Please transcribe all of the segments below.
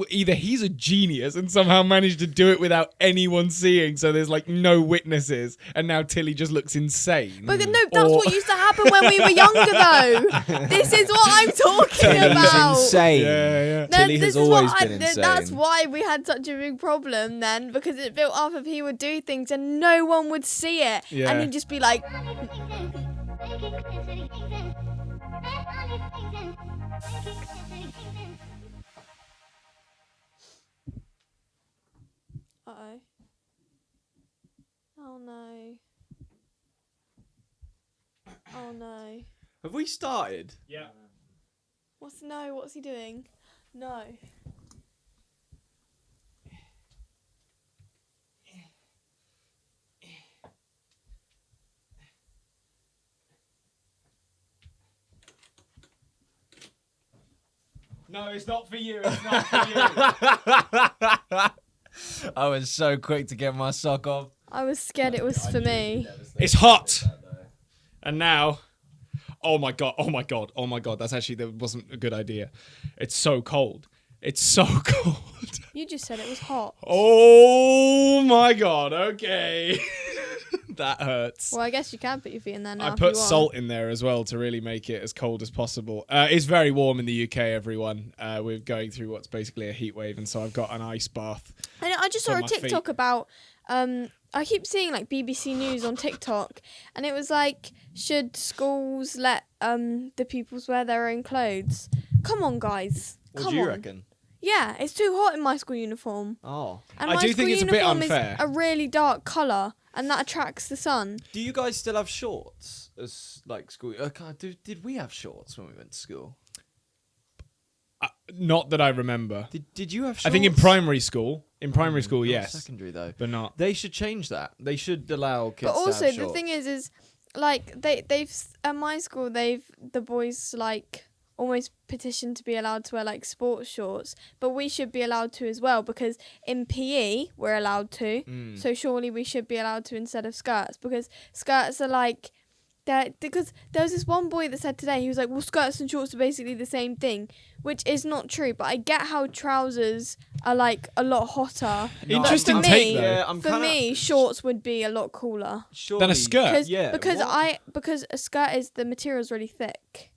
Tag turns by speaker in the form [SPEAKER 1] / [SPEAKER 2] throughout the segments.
[SPEAKER 1] either he's a genius and somehow managed to do it without anyone seeing, so there's like no witnesses, and now Tilly just looks insane.
[SPEAKER 2] But no, that's what used to happen when we were younger, though. This is what I'm talking about.
[SPEAKER 3] Insane.
[SPEAKER 1] Yeah.
[SPEAKER 2] No,
[SPEAKER 3] Tilly has always been insane.
[SPEAKER 2] That's why we had such a big problem then, because it built off of he would do things and no one would see it, and he'd just be like. Uh-oh. Oh no. Oh no.
[SPEAKER 3] Have we started?
[SPEAKER 1] Yeah.
[SPEAKER 2] What's he doing? No.
[SPEAKER 1] No, it's not for you. It's not for you.
[SPEAKER 3] I was so quick to get my sock off.
[SPEAKER 2] I was scared it was for me.
[SPEAKER 1] It's hot. And now, oh my god, that wasn't a good idea. It's so cold. It's so cold.
[SPEAKER 2] You just said it was hot.
[SPEAKER 1] Oh my god, okay. That hurts.
[SPEAKER 2] Well, I guess you can put your feet in there now.
[SPEAKER 1] I put salt in there as well to really make it as cold as possible. It's very warm in the UK, everyone. We're going through what's basically a heat wave, and so I've got an ice bath.
[SPEAKER 2] I just saw a TikTok about... I keep seeing like BBC News on TikTok, and it was like, should schools let the pupils wear their own clothes? Come on, guys.
[SPEAKER 3] What do you reckon?
[SPEAKER 2] Yeah, it's too hot in my school uniform.
[SPEAKER 3] Oh.
[SPEAKER 2] And
[SPEAKER 1] I
[SPEAKER 2] my
[SPEAKER 1] do
[SPEAKER 2] school
[SPEAKER 1] think it's a bit
[SPEAKER 2] uniform
[SPEAKER 1] unfair.
[SPEAKER 2] is a really dark colour, and that attracts the sun.
[SPEAKER 3] Do you guys still have shorts as like school? Did we have shorts when we went to school?
[SPEAKER 1] Not that I remember.
[SPEAKER 3] Did you have shorts?
[SPEAKER 1] I think in primary school. In primary school,
[SPEAKER 3] Not
[SPEAKER 1] yes.
[SPEAKER 3] Secondary though.
[SPEAKER 1] But not.
[SPEAKER 3] They should change that. They should allow kids
[SPEAKER 2] But also,
[SPEAKER 3] to have
[SPEAKER 2] the
[SPEAKER 3] shorts.
[SPEAKER 2] thing is like they've at my school the boys like almost petitioned to be allowed to wear like sports shorts, but we should be allowed to as well, because in PE we're allowed to. So surely we should be allowed to instead of skirts, because skirts are like because there was this one boy that said today, he was like, well, skirts and shorts are basically the same thing, which is not true, but I get how trousers are like a lot hotter.
[SPEAKER 1] Interesting take, though.
[SPEAKER 2] For me, shorts would be a lot cooler
[SPEAKER 1] than a skirt.
[SPEAKER 2] because a skirt is, the material's really thick.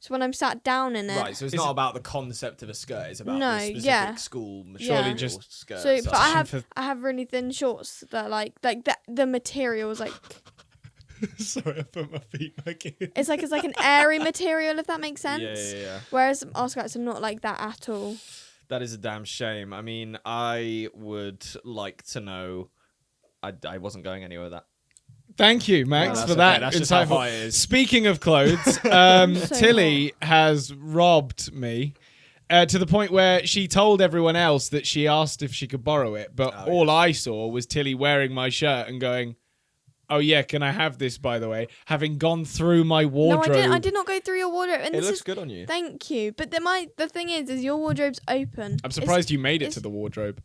[SPEAKER 2] So when I'm sat down in it,
[SPEAKER 3] Right, so it's not about the concept of a skirt, it's about the specific school
[SPEAKER 1] Surely
[SPEAKER 3] material
[SPEAKER 1] just
[SPEAKER 3] skirt.
[SPEAKER 2] So, but I have really thin shorts that like the material is like.
[SPEAKER 1] Sorry, I put my feet back in.
[SPEAKER 2] It's like an airy material, if that makes sense.
[SPEAKER 3] Yeah.
[SPEAKER 2] Whereas our skirts are not like that at all.
[SPEAKER 3] That is a damn shame. I mean, I would like to know. I wasn't going anywhere with that.
[SPEAKER 1] Thank you, Max,
[SPEAKER 3] No,
[SPEAKER 1] for
[SPEAKER 3] okay.
[SPEAKER 1] that.
[SPEAKER 3] That's just how high it is.
[SPEAKER 1] Speaking of clothes, Tilly has robbed me to the point where she told everyone else that she asked if she could borrow it, but all I saw was Tilly wearing my shirt and going, oh yeah, can I have this, by the way? Having gone through my wardrobe.
[SPEAKER 2] No, I did not go through your wardrobe. And
[SPEAKER 3] It
[SPEAKER 2] this
[SPEAKER 3] looks
[SPEAKER 2] is,
[SPEAKER 3] good on you.
[SPEAKER 2] Thank you. But the thing is your wardrobe's open.
[SPEAKER 1] I'm surprised you made it to the wardrobe.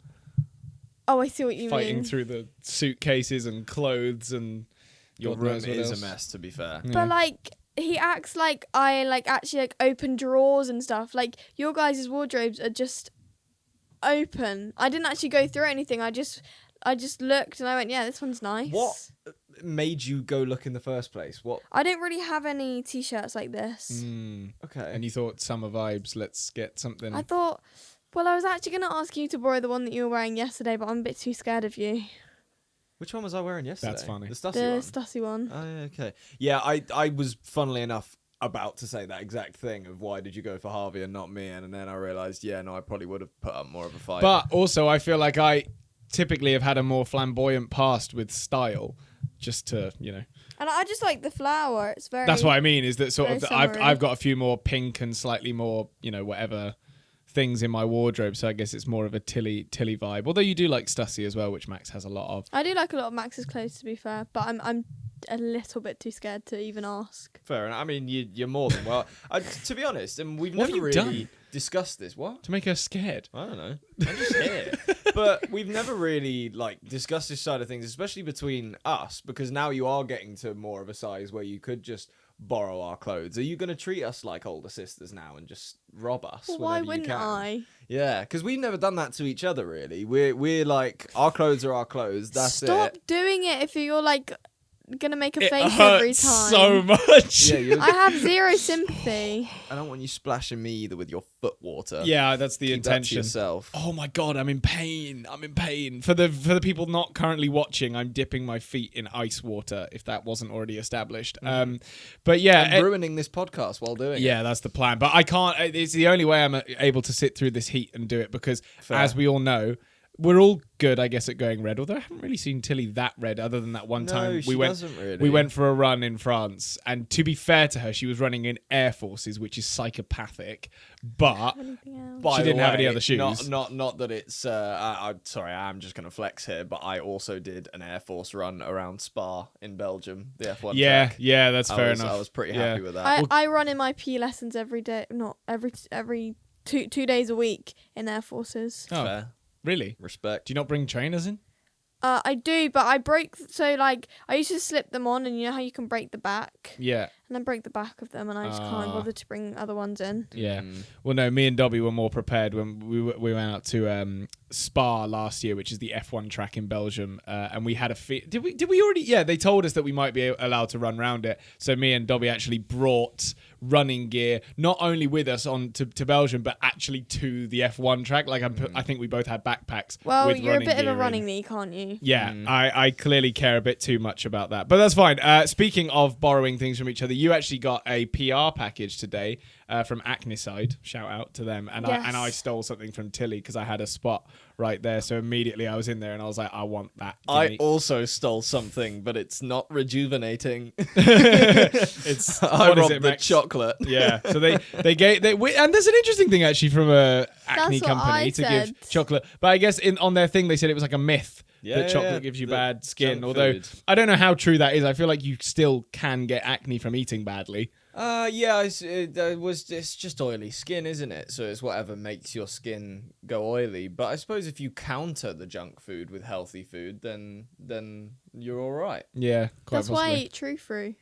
[SPEAKER 2] Oh, I see what you
[SPEAKER 1] Fighting
[SPEAKER 2] mean.
[SPEAKER 1] through the suitcases and clothes and
[SPEAKER 3] Your
[SPEAKER 1] God
[SPEAKER 3] room
[SPEAKER 1] knows what
[SPEAKER 3] is
[SPEAKER 1] else.
[SPEAKER 3] a mess, to be fair.
[SPEAKER 2] But like he acts like I like actually like open drawers and stuff. Like your guys' wardrobes are just open. I didn't actually go through anything. I just looked and I went, yeah, this one's nice.
[SPEAKER 3] What made you go look in the first place? What?
[SPEAKER 2] I don't really have any t-shirts like this.
[SPEAKER 3] Okay.
[SPEAKER 1] And you thought summer vibes, let's get something.
[SPEAKER 2] I thought, well, I was actually going to ask you to borrow the one that you were wearing yesterday, but I'm a bit too scared of you.
[SPEAKER 3] Which one was I wearing yesterday?
[SPEAKER 1] That's funny.
[SPEAKER 3] The Stussy
[SPEAKER 2] The
[SPEAKER 3] one?
[SPEAKER 2] Stussy one.
[SPEAKER 3] Oh, yeah, okay. Yeah, I was, funnily enough, about to say that exact thing of why did you go for Harvey and not me, and then I realised, yeah, no, I probably would have put up more of a fight.
[SPEAKER 1] But also, I feel like I typically have had a more flamboyant past with style, just to, you know.
[SPEAKER 2] And I just like the flower. It's very...
[SPEAKER 1] That's what I mean, is that sort of,
[SPEAKER 2] very summery.
[SPEAKER 1] I've got a few more pink and slightly more, you know, whatever things in my wardrobe, so I guess it's more of a Tilly vibe. Although you do like Stussy as well, which Max has a lot of.
[SPEAKER 2] I do like a lot of Max's clothes, to be fair, but I'm a little bit too scared to even ask.
[SPEAKER 3] Fair enough. I mean, you're more than well. To be honest, and we've
[SPEAKER 1] What have
[SPEAKER 3] never
[SPEAKER 1] you
[SPEAKER 3] really
[SPEAKER 1] done?
[SPEAKER 3] discussed this. What?
[SPEAKER 1] To make her scared.
[SPEAKER 3] I don't know. I'm just here. But we've never really like discussed this side of things, especially between us, because now you are getting to more of a size where you could just borrow our clothes? Are you going to treat us like older sisters now and just rob us?
[SPEAKER 2] Well, why
[SPEAKER 3] whenever you
[SPEAKER 2] wouldn't
[SPEAKER 3] can?
[SPEAKER 2] I?
[SPEAKER 3] Yeah, because we've never done that to each other, really. We're like, our clothes are our clothes. That's
[SPEAKER 2] Stop
[SPEAKER 3] it.
[SPEAKER 2] doing it if you're like gonna make a
[SPEAKER 1] It
[SPEAKER 2] face
[SPEAKER 1] hurts
[SPEAKER 2] every time.
[SPEAKER 1] so much.
[SPEAKER 3] Yeah,
[SPEAKER 2] I have zero sympathy.
[SPEAKER 3] I don't want you splashing me either with your foot water.
[SPEAKER 1] Yeah, that's the
[SPEAKER 3] Keep that to
[SPEAKER 1] intention.
[SPEAKER 3] yourself.
[SPEAKER 1] Oh my god, I'm in pain. I'm in pain. For the people not currently watching, I'm dipping my feet in ice water, if that wasn't already established. But yeah,
[SPEAKER 3] I'm ruining this podcast while doing it.
[SPEAKER 1] yeah, that's the plan. But I can't. It's the only way I'm able to sit through this heat and do it because, as we all know, we're all good, I guess, at going red. Although I haven't really seen Tilly that red, other than that one time
[SPEAKER 3] she doesn't really.
[SPEAKER 1] we went for a run in France. And to be fair to her, she was running in Air Forces, which is psychopathic. But
[SPEAKER 3] By
[SPEAKER 1] she
[SPEAKER 3] the
[SPEAKER 1] didn't have
[SPEAKER 3] way,
[SPEAKER 1] any other shoes.
[SPEAKER 3] Not that it's. I'm sorry, I'm just gonna flex here, but I also did an Air Force run around Spa in Belgium, the F1 track.
[SPEAKER 1] Yeah, that's fair
[SPEAKER 3] I
[SPEAKER 1] enough.
[SPEAKER 3] was pretty happy with that.
[SPEAKER 2] I run in my PE lessons every day, not every two days a week in Air Forces.
[SPEAKER 1] Oh,
[SPEAKER 3] Fair.
[SPEAKER 1] really?
[SPEAKER 3] Respect.
[SPEAKER 1] Do you not bring trainers in?
[SPEAKER 2] I do, but I broke. So like, I used to slip them on, and you know how you can break the back,
[SPEAKER 1] Yeah.
[SPEAKER 2] and then break the back of them, and I just can't bother to bring other ones in.
[SPEAKER 1] Yeah. Well, no, me and Dobby were more prepared when we went out to Spa last year, which is the F1 track in Belgium, and we had a did we already? Yeah, they told us that we might be allowed to run around it. So me and Dobby actually brought running gear not only with us on to Belgium, but actually to the F1 track. Like I think we both had backpacks.
[SPEAKER 2] Well,
[SPEAKER 1] with
[SPEAKER 2] you're a
[SPEAKER 1] running
[SPEAKER 2] bit of
[SPEAKER 1] gear
[SPEAKER 2] a
[SPEAKER 1] in.
[SPEAKER 2] running knee, can't you?
[SPEAKER 1] Yeah, I clearly care a bit too much about that. But that's fine. Speaking of borrowing things from each other, you actually got a PR package today from Acne Side. Shout out to them. And
[SPEAKER 2] Yes.
[SPEAKER 1] I stole something from Tilly because I had a spot right there. So immediately I was in there and I was like, I want that.
[SPEAKER 3] I
[SPEAKER 1] Gimme.
[SPEAKER 3] also stole something, but it's not rejuvenating.
[SPEAKER 1] It's
[SPEAKER 3] I
[SPEAKER 1] what is
[SPEAKER 3] robbed
[SPEAKER 1] it,
[SPEAKER 3] the
[SPEAKER 1] Max?
[SPEAKER 3] chocolate.
[SPEAKER 1] Yeah, so and there's an interesting thing actually from a acne
[SPEAKER 2] That's what
[SPEAKER 1] company
[SPEAKER 2] I
[SPEAKER 1] to
[SPEAKER 2] said.
[SPEAKER 1] give chocolate, but I guess on their thing they said it was like a myth
[SPEAKER 3] Yeah,
[SPEAKER 1] that chocolate
[SPEAKER 3] yeah,
[SPEAKER 1] gives you
[SPEAKER 3] the
[SPEAKER 1] bad skin.
[SPEAKER 3] junk
[SPEAKER 1] Although
[SPEAKER 3] food.
[SPEAKER 1] I don't know how true that is. I feel like you still can get acne from eating badly.
[SPEAKER 3] Yeah, it's just oily skin, isn't it? So it's whatever makes your skin go oily. But I suppose if you counter the junk food with healthy food, then you're all right.
[SPEAKER 1] Yeah, quite
[SPEAKER 2] That's why I
[SPEAKER 1] possibly.
[SPEAKER 2] eat True Fruit.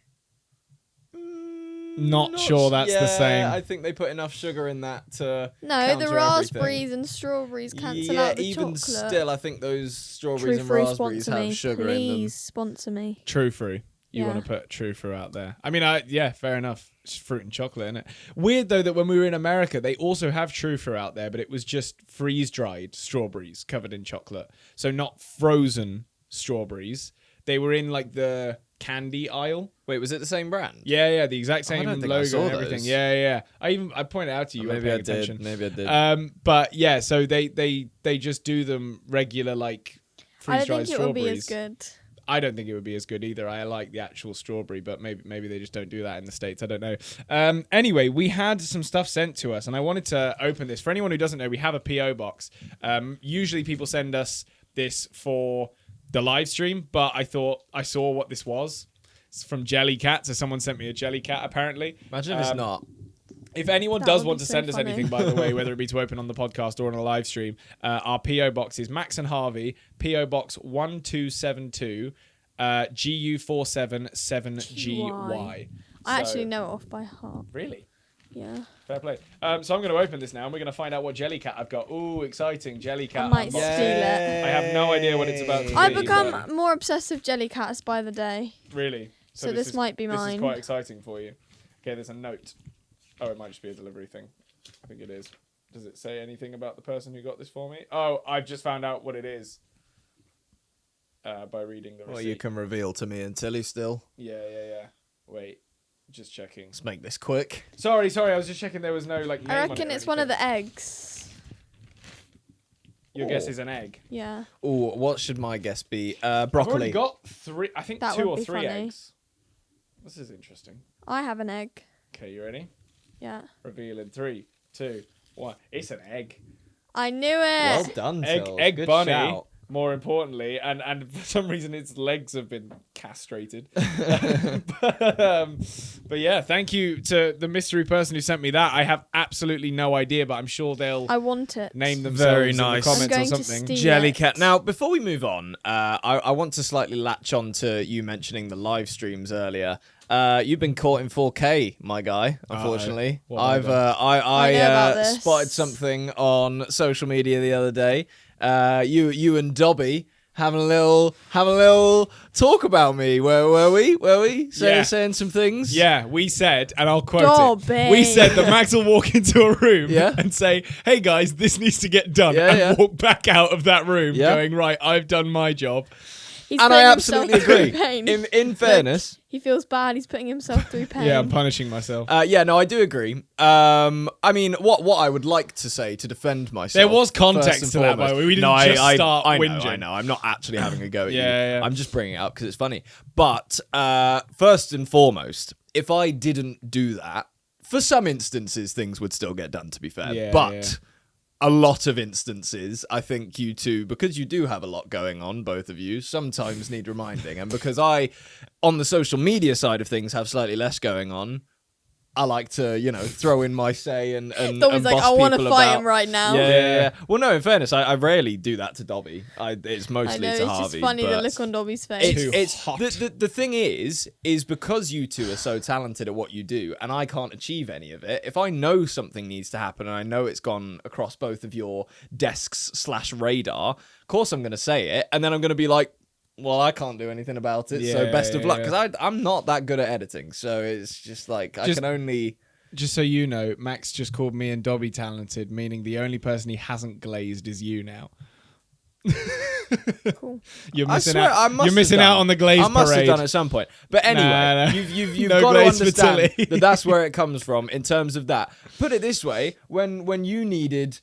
[SPEAKER 1] Not sure that's the same.
[SPEAKER 3] I think they put enough sugar in that to
[SPEAKER 2] No,
[SPEAKER 3] counter
[SPEAKER 2] the
[SPEAKER 3] everything.
[SPEAKER 2] raspberries and strawberries cancel
[SPEAKER 3] Yeah,
[SPEAKER 2] out the
[SPEAKER 3] even
[SPEAKER 2] chocolate.
[SPEAKER 3] still, I think those strawberries
[SPEAKER 2] True
[SPEAKER 3] and
[SPEAKER 2] Fruit
[SPEAKER 3] raspberries
[SPEAKER 2] sponsor
[SPEAKER 3] have
[SPEAKER 2] me.
[SPEAKER 3] sugar
[SPEAKER 2] Please
[SPEAKER 3] in them.
[SPEAKER 2] sponsor me.
[SPEAKER 1] True fruit. You
[SPEAKER 2] Yeah.
[SPEAKER 1] want to put true fruit out there. I mean, yeah, fair enough. It's fruit and chocolate, isn't it? Weird, though, that when we were in America, they also have true fruit out there, but it was just freeze-dried strawberries covered in chocolate. So not frozen strawberries. They were in, like, the candy aisle.
[SPEAKER 3] Wait, was it the same brand?
[SPEAKER 1] Yeah, the exact same
[SPEAKER 3] don't think I
[SPEAKER 1] logo
[SPEAKER 3] saw
[SPEAKER 1] and everything.
[SPEAKER 3] those.
[SPEAKER 1] Yeah. I pointed out to you.
[SPEAKER 3] Maybe I
[SPEAKER 1] weren't paying attention.
[SPEAKER 3] did. Maybe I did.
[SPEAKER 1] But, yeah, so they just do them regular, like,
[SPEAKER 2] I
[SPEAKER 1] freeze-dried
[SPEAKER 2] don't think it will
[SPEAKER 1] strawberries.
[SPEAKER 2] be as good.
[SPEAKER 1] I don't think it would be as good either. I like the actual strawberry, but maybe they just don't do that in the States. I don't know. Anyway, we had some stuff sent to us, and I wanted to open this. For anyone who doesn't know, we have a P.O. box. Usually people send us this for the live stream, but I thought I saw what this was. It's from Jellycat, so someone sent me a Jellycat, apparently.
[SPEAKER 3] Imagine if it's not.
[SPEAKER 1] If anyone
[SPEAKER 2] That
[SPEAKER 1] does
[SPEAKER 2] would
[SPEAKER 1] want
[SPEAKER 2] be
[SPEAKER 1] to
[SPEAKER 2] so
[SPEAKER 1] send us
[SPEAKER 2] funny.
[SPEAKER 1] anything, by the way, whether it be to open on the podcast or on a live stream, our PO box is Max and Harvey, PO Box 1272, GU477GY.
[SPEAKER 2] I actually know it off by heart.
[SPEAKER 1] Really?
[SPEAKER 2] Yeah.
[SPEAKER 1] Fair play. So I'm going to open this now, and we're going to find out what Jellycat I've got. Ooh, exciting Jellycat.
[SPEAKER 2] I might
[SPEAKER 1] unboxing.
[SPEAKER 2] steal it.
[SPEAKER 1] I have no idea what it's about to
[SPEAKER 2] I
[SPEAKER 1] be,
[SPEAKER 2] become
[SPEAKER 1] but-
[SPEAKER 2] more obsessed with Jellycats by the day.
[SPEAKER 1] Really?
[SPEAKER 2] So this might be
[SPEAKER 1] This is
[SPEAKER 2] mine.
[SPEAKER 1] quite exciting for you. Okay, there's a note. Oh, it might just be a delivery thing. I think it is. Does it say anything about the person who got this for me? Oh, I've just found out what it is by reading the receipt.
[SPEAKER 3] Well, you can reveal to me and Tilly still.
[SPEAKER 1] Yeah. Wait, just checking.
[SPEAKER 3] Let's make this quick.
[SPEAKER 1] Sorry. I was just checking there was no like name
[SPEAKER 2] I
[SPEAKER 1] on
[SPEAKER 2] reckon
[SPEAKER 1] it or
[SPEAKER 2] it's one of the
[SPEAKER 1] anything.
[SPEAKER 2] eggs.
[SPEAKER 1] Your guess is an egg.
[SPEAKER 2] Yeah.
[SPEAKER 3] Oh, what should my guess be?
[SPEAKER 1] I've
[SPEAKER 3] Broccoli.
[SPEAKER 1] already got 3. I think
[SPEAKER 2] That
[SPEAKER 1] 2
[SPEAKER 2] would
[SPEAKER 1] or
[SPEAKER 2] be
[SPEAKER 1] 3
[SPEAKER 2] funny.
[SPEAKER 1] eggs. This is interesting.
[SPEAKER 2] I have an egg.
[SPEAKER 1] Okay, you ready?
[SPEAKER 2] Yeah.
[SPEAKER 1] Reveal in 3, 2, 1. It's an egg.
[SPEAKER 2] I knew it.
[SPEAKER 3] Well done, Tills.
[SPEAKER 1] Egg
[SPEAKER 3] Good
[SPEAKER 1] bunny.
[SPEAKER 3] shout.
[SPEAKER 1] More importantly, and for some reason its legs have been castrated. but yeah, thank you to the mystery person who sent me that. I have absolutely no idea, but I'm sure they'll
[SPEAKER 2] I want it.
[SPEAKER 1] name themselves
[SPEAKER 3] Very
[SPEAKER 1] in
[SPEAKER 3] nice.
[SPEAKER 1] the comments
[SPEAKER 2] I'm going
[SPEAKER 1] or
[SPEAKER 2] to
[SPEAKER 1] something.
[SPEAKER 2] steal
[SPEAKER 3] Jellycat.
[SPEAKER 2] it.
[SPEAKER 3] Now, before we move on, I want to slightly latch on to you mentioning the live streams earlier. You've been caught in 4K, my guy. Unfortunately,
[SPEAKER 1] What have I
[SPEAKER 3] I
[SPEAKER 2] know about this.
[SPEAKER 3] spotted something on social media the other day. You and Dobby having a little talk about me. Where were we? Saying some things.
[SPEAKER 1] Yeah, we said, and I'll quote
[SPEAKER 2] Dobby.
[SPEAKER 1] it. We said that Max will walk into a room
[SPEAKER 3] Yeah.
[SPEAKER 1] and say, "Hey guys, this needs to get done," and walk back out of that room, going, "Right, I've done my job."
[SPEAKER 2] He's
[SPEAKER 3] And
[SPEAKER 2] putting
[SPEAKER 3] I
[SPEAKER 2] himself
[SPEAKER 3] absolutely
[SPEAKER 2] through
[SPEAKER 3] agree.
[SPEAKER 2] pain.
[SPEAKER 3] In fairness,
[SPEAKER 2] He feels bad. He's putting himself through pain.
[SPEAKER 1] Yeah, I'm punishing myself.
[SPEAKER 3] no, I do agree. I mean, what I would like to say to defend myself.
[SPEAKER 1] There was context
[SPEAKER 3] first and
[SPEAKER 1] to that, by
[SPEAKER 3] foremost-
[SPEAKER 1] the way. We didn't
[SPEAKER 3] no,
[SPEAKER 1] just
[SPEAKER 3] I
[SPEAKER 1] start
[SPEAKER 3] I
[SPEAKER 1] whinging.
[SPEAKER 3] know. I'm not actually having a go at you.
[SPEAKER 1] Yeah.
[SPEAKER 3] I'm just bringing it up because it's funny. But first and foremost, if I didn't do that, for some instances, things would still get done, to be fair.
[SPEAKER 1] Yeah,
[SPEAKER 3] but
[SPEAKER 1] yeah.
[SPEAKER 3] a lot of instances, I think you two, because you do have a lot going on, both of you, sometimes need reminding. And because I, on the social media side of things, have slightly less going on, I like to, throw in my say and
[SPEAKER 2] Dobby's like,
[SPEAKER 3] boss
[SPEAKER 2] I want to
[SPEAKER 3] people
[SPEAKER 2] fight
[SPEAKER 3] about-
[SPEAKER 2] him right now.
[SPEAKER 3] Yeah. Well, no, in fairness, I rarely do that to Dobby. It's mostly
[SPEAKER 2] I know,
[SPEAKER 3] to
[SPEAKER 2] it's
[SPEAKER 3] Harvey.
[SPEAKER 2] just funny the
[SPEAKER 3] but
[SPEAKER 2] look on Dobby's face.
[SPEAKER 1] Too
[SPEAKER 3] it's
[SPEAKER 1] hot.
[SPEAKER 3] the thing is because you two are so talented at what you do and I can't achieve any of it. If I know something needs to happen and I know it's gone across both of your desks/radar, of course I'm going to say it, and then I'm going to be like, well, I can't do anything about it, so best of luck, because I'm not that good at editing, so it's just like I can only.
[SPEAKER 1] Just so you know, Max just called me and Dobby talented, meaning the only person he hasn't glazed is you now.
[SPEAKER 2] Cool.
[SPEAKER 1] You're
[SPEAKER 3] I
[SPEAKER 1] missing
[SPEAKER 3] swear, I
[SPEAKER 1] out.
[SPEAKER 3] must
[SPEAKER 1] You're missing
[SPEAKER 3] have
[SPEAKER 1] out
[SPEAKER 3] done.
[SPEAKER 1] on the glaze
[SPEAKER 3] I must
[SPEAKER 1] parade.
[SPEAKER 3] have done at some point. But anyway,
[SPEAKER 1] No.
[SPEAKER 3] you've
[SPEAKER 1] No
[SPEAKER 3] got to
[SPEAKER 1] glaze for
[SPEAKER 3] understand
[SPEAKER 1] Tilly.
[SPEAKER 3] that that's where it comes from in terms of that. Put it this way: when you needed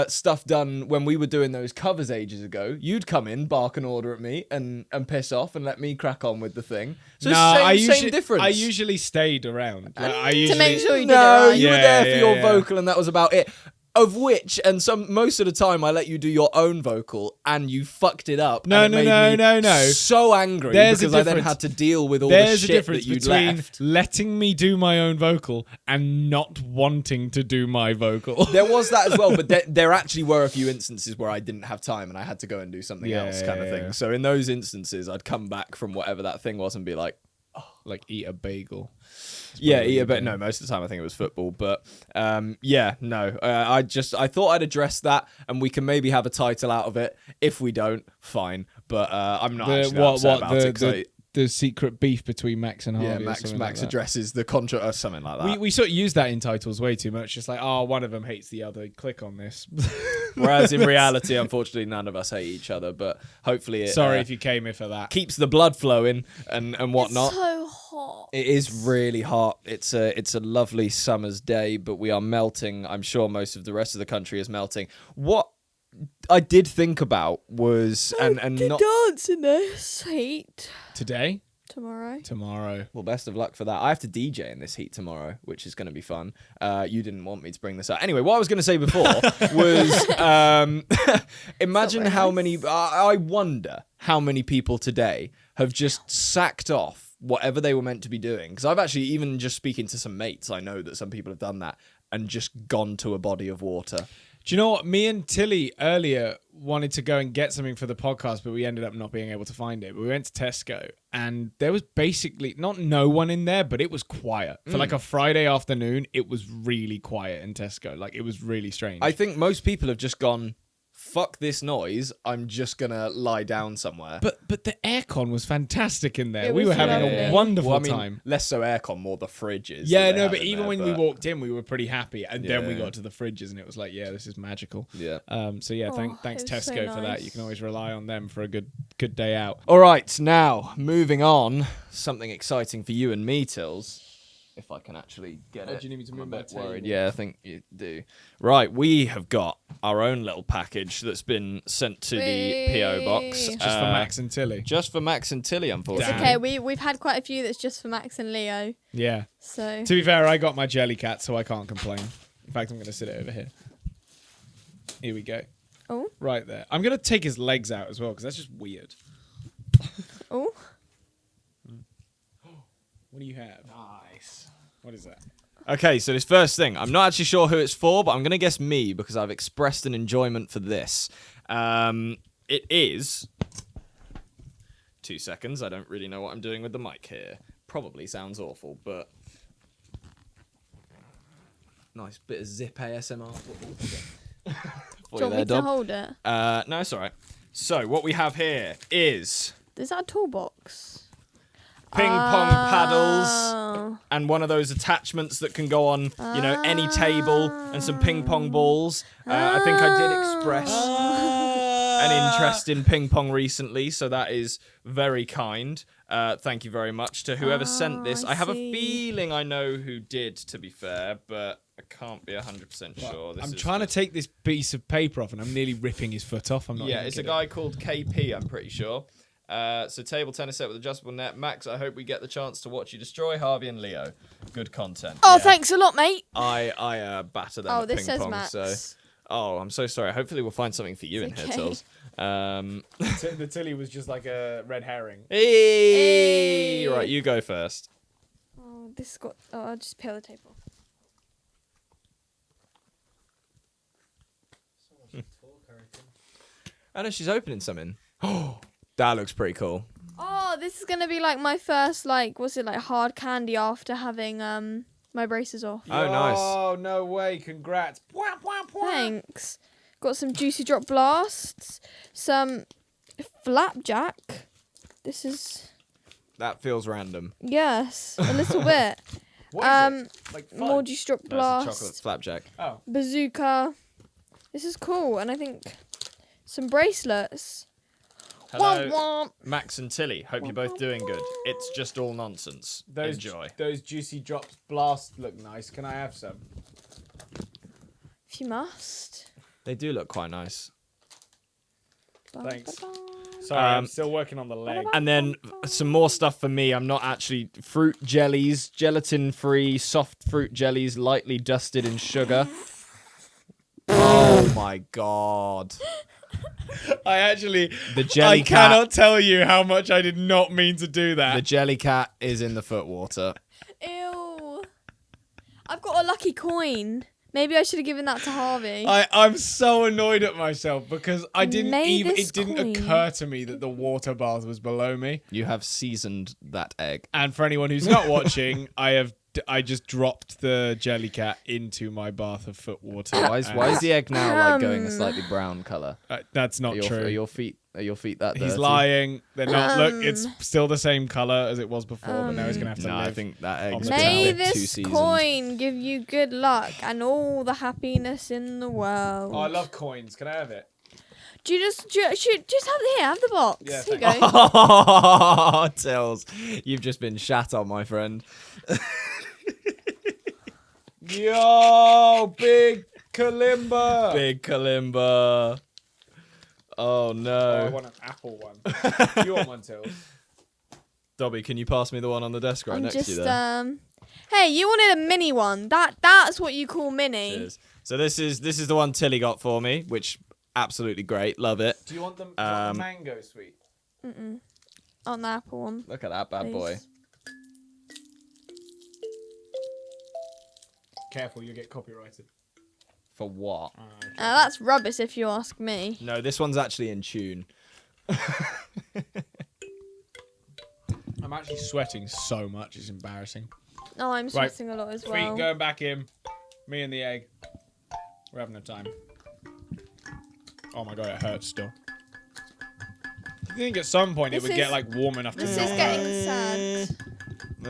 [SPEAKER 3] stuff done when we were doing those covers ages ago, you'd come in, bark an order at me, and piss off, and let me crack on with the thing. So same difference.
[SPEAKER 1] I usually stayed around. Like, I
[SPEAKER 2] To
[SPEAKER 1] usually,
[SPEAKER 2] make sure you did it
[SPEAKER 3] No,
[SPEAKER 2] right.
[SPEAKER 3] you were
[SPEAKER 1] Yeah,
[SPEAKER 3] there for
[SPEAKER 1] yeah,
[SPEAKER 3] your
[SPEAKER 1] yeah.
[SPEAKER 3] vocal, and that was about it. Of which, and most of the time, I let you do your own vocal, and you fucked it up.
[SPEAKER 1] No,
[SPEAKER 3] and it
[SPEAKER 1] no,
[SPEAKER 3] made me
[SPEAKER 1] no.
[SPEAKER 3] so angry
[SPEAKER 1] There's a
[SPEAKER 3] because I then
[SPEAKER 1] difference.
[SPEAKER 3] had to deal with all the
[SPEAKER 1] There's a
[SPEAKER 3] shit
[SPEAKER 1] difference
[SPEAKER 3] that you'd
[SPEAKER 1] between
[SPEAKER 3] left.
[SPEAKER 1] letting me do my own vocal and not wanting to do my vocal.
[SPEAKER 3] There was that as well, but there actually were a few instances where I didn't have time and I had to go and do something else, kind of thing.
[SPEAKER 1] Yeah.
[SPEAKER 3] So in those instances, I'd come back from whatever that thing was and be like,
[SPEAKER 1] Like eat a bagel.
[SPEAKER 3] yeah, but no, most of the time I think it was football. But I thought I'd address that, and we can maybe have a title out of it. If we don't, fine. But I'm not actually that upset about it. 'Cause
[SPEAKER 1] the secret beef between Max and Harvey.
[SPEAKER 3] yeah,
[SPEAKER 1] or
[SPEAKER 3] Max
[SPEAKER 1] something like that.
[SPEAKER 3] addresses the contra or something like that.
[SPEAKER 1] We sort of use that in titles way too much. Just like, oh, one of them hates the other. Click on this.
[SPEAKER 3] Whereas in reality, unfortunately, none of us hate each other. But hopefully, it
[SPEAKER 1] Sorry if you came here for that.
[SPEAKER 3] keeps the blood flowing and whatnot.
[SPEAKER 2] It's so hot.
[SPEAKER 3] It is really hot. It's a lovely summer's day, but we are melting. I'm sure most of the rest of the country is melting. What I did think about was and not
[SPEAKER 2] dance in this heat
[SPEAKER 1] Today?
[SPEAKER 2] tomorrow.
[SPEAKER 3] well, best of luck for that. I have to DJ in this heat tomorrow, which is going to be fun. You didn't want me to bring this up. Anyway, what I was going to say before was imagine how many. I wonder how many people today have just sacked off whatever they were meant to be doing. Because I've actually, even just speaking to some mates, I know that some people have done that and just gone to a body of water.
[SPEAKER 1] Do you know what? Me and Tilly earlier wanted to go and get something for the podcast, but we ended up not being able to find it. But we went to Tesco, and there was basically not no one in there, but it was quiet. For like a Friday afternoon, it was really quiet in Tesco. Like, it was really strange.
[SPEAKER 3] I think most people have just gone, fuck this noise, I'm just going to lie down somewhere.
[SPEAKER 1] But the aircon was fantastic in there.
[SPEAKER 2] It
[SPEAKER 1] We
[SPEAKER 2] was
[SPEAKER 1] were having
[SPEAKER 2] lovely.
[SPEAKER 1] a wonderful
[SPEAKER 3] Well, I mean,
[SPEAKER 1] time.
[SPEAKER 3] less so aircon, more the fridges.
[SPEAKER 1] Yeah,
[SPEAKER 3] that they
[SPEAKER 1] no,
[SPEAKER 3] have
[SPEAKER 1] but
[SPEAKER 3] in
[SPEAKER 1] even
[SPEAKER 3] there,
[SPEAKER 1] when we walked in, we were pretty happy. And then we
[SPEAKER 3] Yeah.
[SPEAKER 1] got to the fridges, and it was like, yeah, this is magical.
[SPEAKER 3] Yeah.
[SPEAKER 1] So yeah, thanks
[SPEAKER 2] it was so
[SPEAKER 1] Tesco for that.
[SPEAKER 2] nice.
[SPEAKER 1] You can always rely on them for a good day out.
[SPEAKER 3] All right, now, moving on, something exciting for you and me, Tills. If I can actually get it.
[SPEAKER 1] do you need me to
[SPEAKER 3] I'm
[SPEAKER 1] move
[SPEAKER 3] a
[SPEAKER 1] my
[SPEAKER 3] bit worried.
[SPEAKER 1] table?
[SPEAKER 3] Yeah, I think you do. Right, we have got our own little package that's been sent to the PO box.
[SPEAKER 2] Whee!
[SPEAKER 1] Just for Max and Tilly.
[SPEAKER 3] Just for Max and Tilly,
[SPEAKER 2] It's
[SPEAKER 3] unfortunately.
[SPEAKER 2] okay. We've had quite a few that's just for Max and Leo.
[SPEAKER 1] Yeah.
[SPEAKER 2] So
[SPEAKER 1] To be fair, I got my jelly cat, so I can't complain. In fact, I'm going to sit it over here. Here we go.
[SPEAKER 2] oh
[SPEAKER 1] Right there. I'm going to take his legs out as well, because that's just weird.
[SPEAKER 2] oh
[SPEAKER 1] What do you have?
[SPEAKER 3] Nice.
[SPEAKER 1] What is that?
[SPEAKER 3] Okay, so this first thing, I'm not actually sure who it's for, but I'm going to guess me because I've expressed an enjoyment for this. It is... 2 seconds, I don't really know what I'm doing with the mic here. probably sounds awful, but nice bit of zip ASMR.
[SPEAKER 2] Do you want me to hold it?
[SPEAKER 3] No, it's all right. So what we have here is
[SPEAKER 2] Is that a toolbox?
[SPEAKER 3] ping pong paddles
[SPEAKER 2] Oh.
[SPEAKER 3] and one of those attachments that can go on, any table, and some ping pong balls. I think I did express an interest in ping pong recently, so that is very kind. Thank you very much to whoever sent this. I have a feeling I know who did, to be fair, but I can't be 100% sure.
[SPEAKER 1] I'm trying to take this piece of paper off, and I'm nearly ripping his foot off. I'm not.
[SPEAKER 3] Yeah, it's a guy called KP, I'm pretty sure. So table tennis set with adjustable net. Max, I hope we get the chance to watch you destroy Harvey and Leo. Good content.
[SPEAKER 2] Oh,
[SPEAKER 3] Yeah.
[SPEAKER 2] thanks a lot, mate.
[SPEAKER 3] I batter them at
[SPEAKER 2] this
[SPEAKER 3] ping
[SPEAKER 2] says
[SPEAKER 3] pong.
[SPEAKER 2] Max.
[SPEAKER 3] So, I'm so sorry. Hopefully we'll find something for you in here,
[SPEAKER 2] okay.
[SPEAKER 3] Tills.
[SPEAKER 1] The Tilly was just like a red herring.
[SPEAKER 3] Hey! Right, you go first.
[SPEAKER 2] Oh, this got. Oh, I'll just peel the tape off.
[SPEAKER 3] I know she's opening something. Oh, that looks pretty cool.
[SPEAKER 2] Oh, this is gonna be like my first hard candy after having my braces off.
[SPEAKER 3] Oh, nice.
[SPEAKER 1] Oh, no way. Congrats.
[SPEAKER 2] Thanks. Got some juicy drop blasts, some flapjack. This is
[SPEAKER 3] That feels random.
[SPEAKER 2] yes, a little bit.
[SPEAKER 1] What is it? Like fun?
[SPEAKER 2] More juice drop
[SPEAKER 3] That's a
[SPEAKER 2] blast,
[SPEAKER 3] chocolate flapjack.
[SPEAKER 1] Oh.
[SPEAKER 2] bazooka. This is cool, and I think some bracelets.
[SPEAKER 3] Hello,
[SPEAKER 2] Womp womp.
[SPEAKER 3] Max and Tilly. Hope you're both doing good. It's just all nonsense. Enjoy.
[SPEAKER 1] Those juicy drops blast look nice. Can I have some?
[SPEAKER 2] If you must.
[SPEAKER 3] They do look quite nice.
[SPEAKER 1] Thanks.
[SPEAKER 2] Ba-ba-ba.
[SPEAKER 1] Sorry, I'm still working on the leg.
[SPEAKER 3] And then some more stuff for me. I'm not actually fruit jellies, gelatin-free, soft fruit jellies, lightly dusted in sugar. Oh my god! The jelly
[SPEAKER 1] I
[SPEAKER 3] cat.
[SPEAKER 1] cannot tell you how much I did not mean to do that.
[SPEAKER 3] The jelly cat is in the foot water.
[SPEAKER 2] Ew. I've got a lucky coin. Maybe I should have given that to Harvey.
[SPEAKER 1] I'm so annoyed at myself because I didn't
[SPEAKER 2] May
[SPEAKER 1] even.
[SPEAKER 2] this
[SPEAKER 1] It didn't
[SPEAKER 2] coin-
[SPEAKER 1] occur to me that the water bath was below me.
[SPEAKER 3] You have seasoned that egg.
[SPEAKER 1] And for anyone who's not watching, I just dropped the jelly cat into my bath of foot water.
[SPEAKER 3] Why is the egg now like going a slightly brown colour?
[SPEAKER 1] That's not true.
[SPEAKER 3] Are your feet that dirty?
[SPEAKER 1] He's lying. They're not. Look, it's still the same color as it was before, but now he's gonna have to
[SPEAKER 3] No,
[SPEAKER 1] live.
[SPEAKER 3] I think that egg's
[SPEAKER 1] May
[SPEAKER 3] been
[SPEAKER 2] May
[SPEAKER 3] a bit too
[SPEAKER 2] this
[SPEAKER 3] seasoned.
[SPEAKER 2] coin give you good luck and all the happiness in the world.
[SPEAKER 1] Oh, I love coins. Can I have it?
[SPEAKER 2] Do you just have the box?
[SPEAKER 1] Yeah,
[SPEAKER 2] Here you
[SPEAKER 1] thanks.
[SPEAKER 2] go.
[SPEAKER 3] Oh, Tills, you've just been shat on, my friend.
[SPEAKER 1] Yo, big kalimba.
[SPEAKER 3] Big kalimba. Oh
[SPEAKER 1] Oh,
[SPEAKER 3] no.
[SPEAKER 1] I want an apple one. You want one, Tills?
[SPEAKER 3] Dobby, can you pass me the one on the desk right
[SPEAKER 2] I'm
[SPEAKER 3] next
[SPEAKER 2] just
[SPEAKER 3] to you there?
[SPEAKER 2] Hey, you wanted a mini one. That's what you call mini.
[SPEAKER 3] Cheers. So this is the one Tilly got for me, which absolutely great. Love it.
[SPEAKER 1] Do you want the mango sweet?
[SPEAKER 2] On the apple one.
[SPEAKER 3] Look at that bad
[SPEAKER 2] please.
[SPEAKER 3] boy.
[SPEAKER 1] Careful, you'll get copyrighted.
[SPEAKER 3] For what?
[SPEAKER 2] That's rubbish if you ask me.
[SPEAKER 3] No, this one's actually in tune.
[SPEAKER 1] I'm actually sweating so much, it's embarrassing.
[SPEAKER 2] No, I'm sweating a lot as
[SPEAKER 1] Sweet,
[SPEAKER 2] well.
[SPEAKER 1] going back in. Me and the egg. We're having a time. Oh my god, it hurts still. I think at some point it would get like warm enough to
[SPEAKER 2] This
[SPEAKER 1] not
[SPEAKER 2] is getting sad.
[SPEAKER 1] For